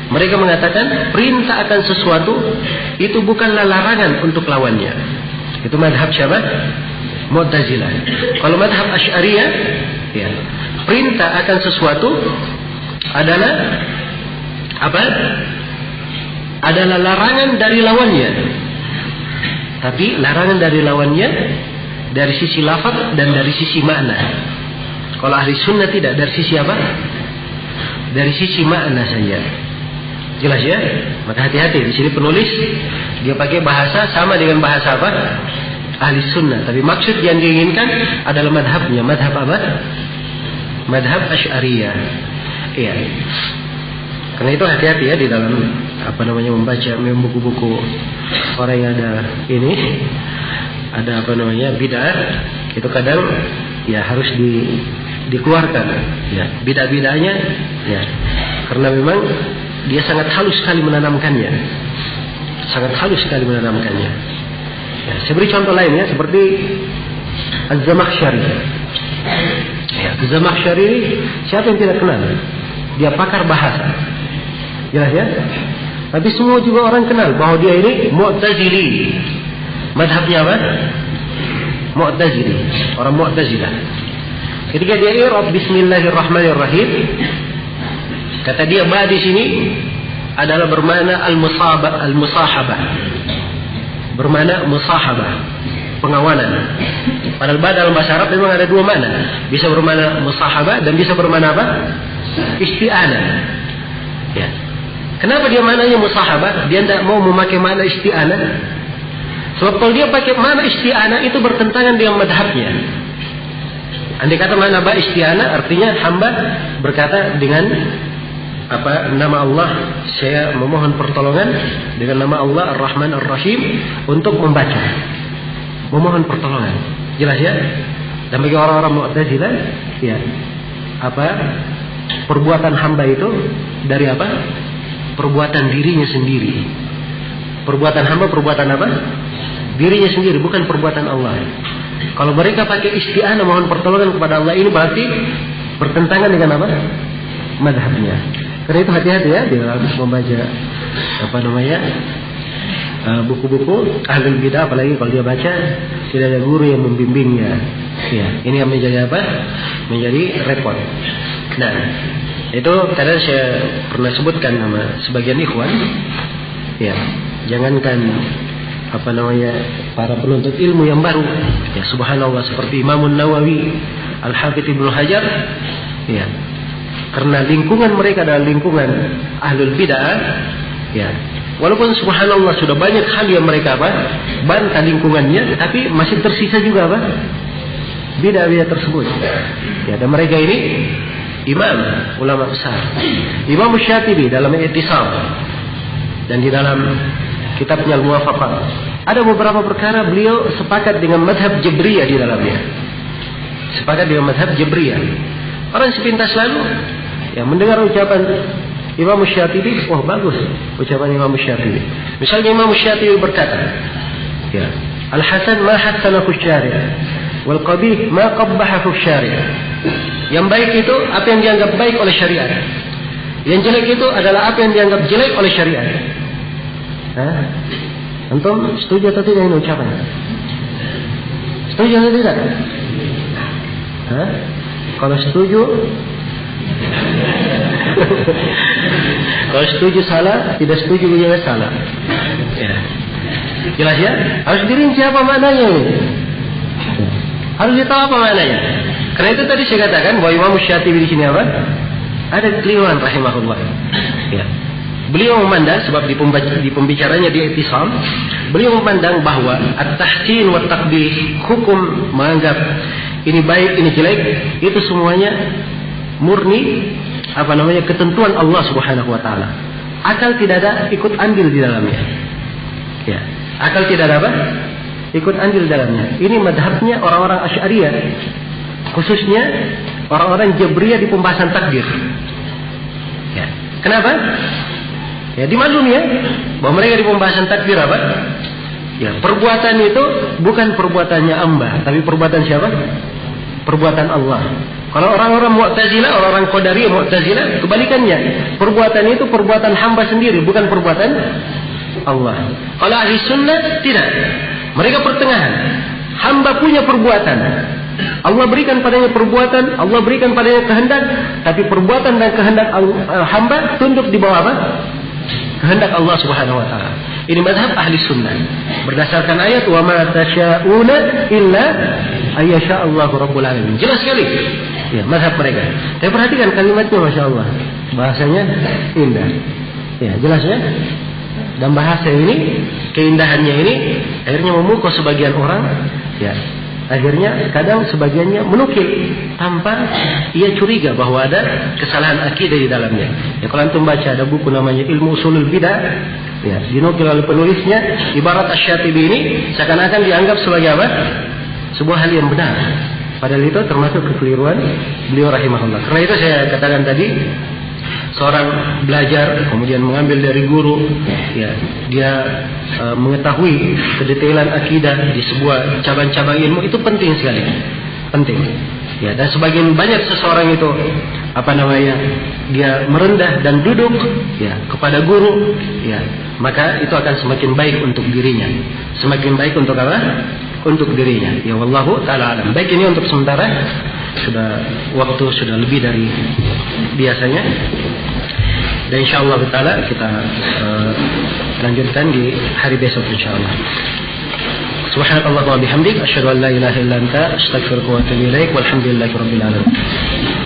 mereka mengatakan perintah akan sesuatu itu bukanlah larangan untuk lawannya. Itu mazhab siapa? Mu'tazilah. Kalau mazhab Asy'ariyah, ya, perintah akan sesuatu adalah apa? Adalah larangan dari lawannya. Tapi larangan dari lawannya dari sisi lafaz dan dari sisi makna. Kalau ahli sunnah tidak, dari sisi apa? Dari sisi makna saja. Jelas ya? Maka hati-hati, di sini penulis dia pakai bahasa sama dengan bahasa apa? Ahli sunnah. Tapi maksud yang diinginkan adalah madhabnya. Madhab apa? Madhab Asy'ariyah. Iya. Karena itu hati-hati ya di dalam membaca buku-buku orang yang ada bid'ah, itu kadang ya harus dikeluarkan ya bid'ah-bid'ahnya ya, karena memang dia sangat halus sekali menanamkannya. Ya, saya beri contoh lain ya, seperti Az-Zamakhsyari. Ya, Az-Zamakhsyari ini siapa yang tidak kenal? Dia pakar bahasa. Jelas ya? Tapi semua juga orang kenal bahwa dia ini Mu'tazili. Madhabnya apa? Mu'tazili. Orang Mu'tazilah. Ketika dia i'rab Bismillahirrahmanirrahim, kata dia ba di sini adalah bermakna al-musahabah. Bermakna musahabah, pengawalan. Padahal ba dalam bahasa Arab memang ada 2 makna. Bisa bermakna musahabah dan bisa bermakna apa? Isti'anah. Ya. Kenapa dia maknanya musahabah? Dia tidak mau memakai makna isti'anah. Sebab kalau dia pakai makna isti'anah itu bertentangan dengan madhabnya. Andai kata makna ba isti'anah artinya hamba berkata dengan nama Allah, saya memohon pertolongan dengan nama Allah Ar-Rahman Ar-Rahim untuk membaca. Memohon pertolongan. Jelas ya? Dan bagi orang-orang Mu'tazilah, ya, perbuatan hamba itu dari apa? Perbuatan dirinya sendiri. Perbuatan hamba perbuatan apa? Dirinya sendiri, bukan perbuatan Allah. Kalau mereka pakai isti'anah mohon pertolongan kepada Allah, ini berarti bertentangan dengan apa? Madhabnya. Karena itu hati-hati ya di dalam membaca buku-buku ahlul bidah, apalagi kalau dia baca tidak ada guru yang membimbingnya. Ya, ini yang menjadi apa? Menjadi repot. Nah, itu kadang saya pernah sebutkan sama sebagian ikhwan. Ya, jangankan para penuntut ilmu yang baru. Ya, subhanallah, seperti Imam Nawawi, Al-Hafidz Ibnu Hajar. Ya. Karena lingkungan mereka adalah lingkungan ahlul bid'ah, ya. Walaupun subhanallah sudah banyak hal yang mereka bantah lingkungannya, tapi masih tersisa juga bid'ah-bid'ah tersebut. Ya, dan mereka ini imam ulama besar. Imam Syatibi dalam I'tisam dan di dalam kitabnya Al-Muwafaqah ada beberapa perkara beliau sepakat dengan mazhab Jabriyah di dalamnya. Sepakat dengan mazhab Jabriyah. Orang sepintas lalu yang mendengar ucapan Imam Syatibi, wah bagus ucapan Imam Syatibi. Misalnya Imam Syatibi berkata, ya, Al-Hasan ma hasanahu syari' wal qabih ma qabbahahu syari'. Yang baik itu apa yang dianggap baik oleh syariat. Yang jelek itu adalah apa yang dianggap jelek oleh syariat. Antum setuju atau tidak ini ucapan? Setuju atau tidak? Kalau setuju kalau setuju salah, tidak setuju juga salah. Ya. Jelas ya? Harus dirinci apa maknanya ini. Harus ditahu apa maknanya. Karena itu tadi saya katakan bahwa Imam Syatibi di sini apa? Ada keliruan rahimahullah. Ya. beliau memandang, sebab di pembicaranya di I'tisam, beliau memandang bahwa at-tahsin wa taqbih, hukum menganggap ini baik, ini jelek, itu semuanya murni ketentuan Allah Subhanahu wa taala. Akal tidak ada ikut andil di dalamnya. Ya, akal tidak ada ikut andil dalamnya. Ini madhabnya orang-orang Asy'ariyah, khususnya orang-orang Jabriyah di pembahasan takdir. Ya. Kenapa? Ya, dimaklumi ya bahwa mereka di pembahasan takdir apa? Ya, perbuatan itu bukan perbuatannya hamba, tapi perbuatan siapa? Perbuatan Allah. Kalau orang-orang Mu'tazilah, orang-orang Qadariyah Mu'tazilah, kebalikannya. Perbuatan itu perbuatan hamba sendiri, bukan perbuatan Allah. Kalau ahli sunnah tidak. Mereka pertengahan. Hamba punya perbuatan. Allah berikan padanya perbuatan, Allah berikan padanya kehendak, tapi perbuatan dan kehendak hamba tunduk di bawah apa? Kehendak Allah Subhanahu wa taala. Ini mazhab ahli sunnah. Berdasarkan ayat wa ma tasyauna illa ayyasha Allahu rabbul alamin. Jelas sekali. Ya, mazhab mereka. Tapi perhatikan kalimatnya, Masya Allah. Bahasanya indah. Ya, jelas ya. Dan bahasa ini, keindahannya ini akhirnya memukau sebagian orang. Ya, akhirnya kadang sebagiannya menukil tanpa ia curiga bahwa ada kesalahan akidah di dalamnya. Ya, kalau antum baca ada buku namanya Ilmu Usulul Bidah, ya, dinukil oleh penulisnya, ibarat Asy-Syatibi ini seakan-akan dianggap sebagai apa? Sebuah hal yang benar. Padahal itu termasuk kekeliruan beliau rahimahullah. Karena itu saya katakan tadi, seorang belajar kemudian mengambil dari guru, ya, dia mengetahui kedetailan akidah di sebuah cabang-cabang ilmu itu penting sekali, penting. Ya, dan sebagian banyak seseorang itu dia merendah dan duduk ya kepada guru, ya, maka itu akan semakin baik untuk dirinya, semakin baik untuk apa? Untuk dirinya. Ya, wallahu taala alam. Baik, ini untuk sementara, waktu sudah lebih dari biasanya. Dan insyaallah taala kita lanjutkan di hari besok insyaallah. Subhanallahi wa bihamdik, asyhadu an la ilaha illa anta, astaghfiruka wa atubu ilaik. Walhamdulillahirabbil alamin.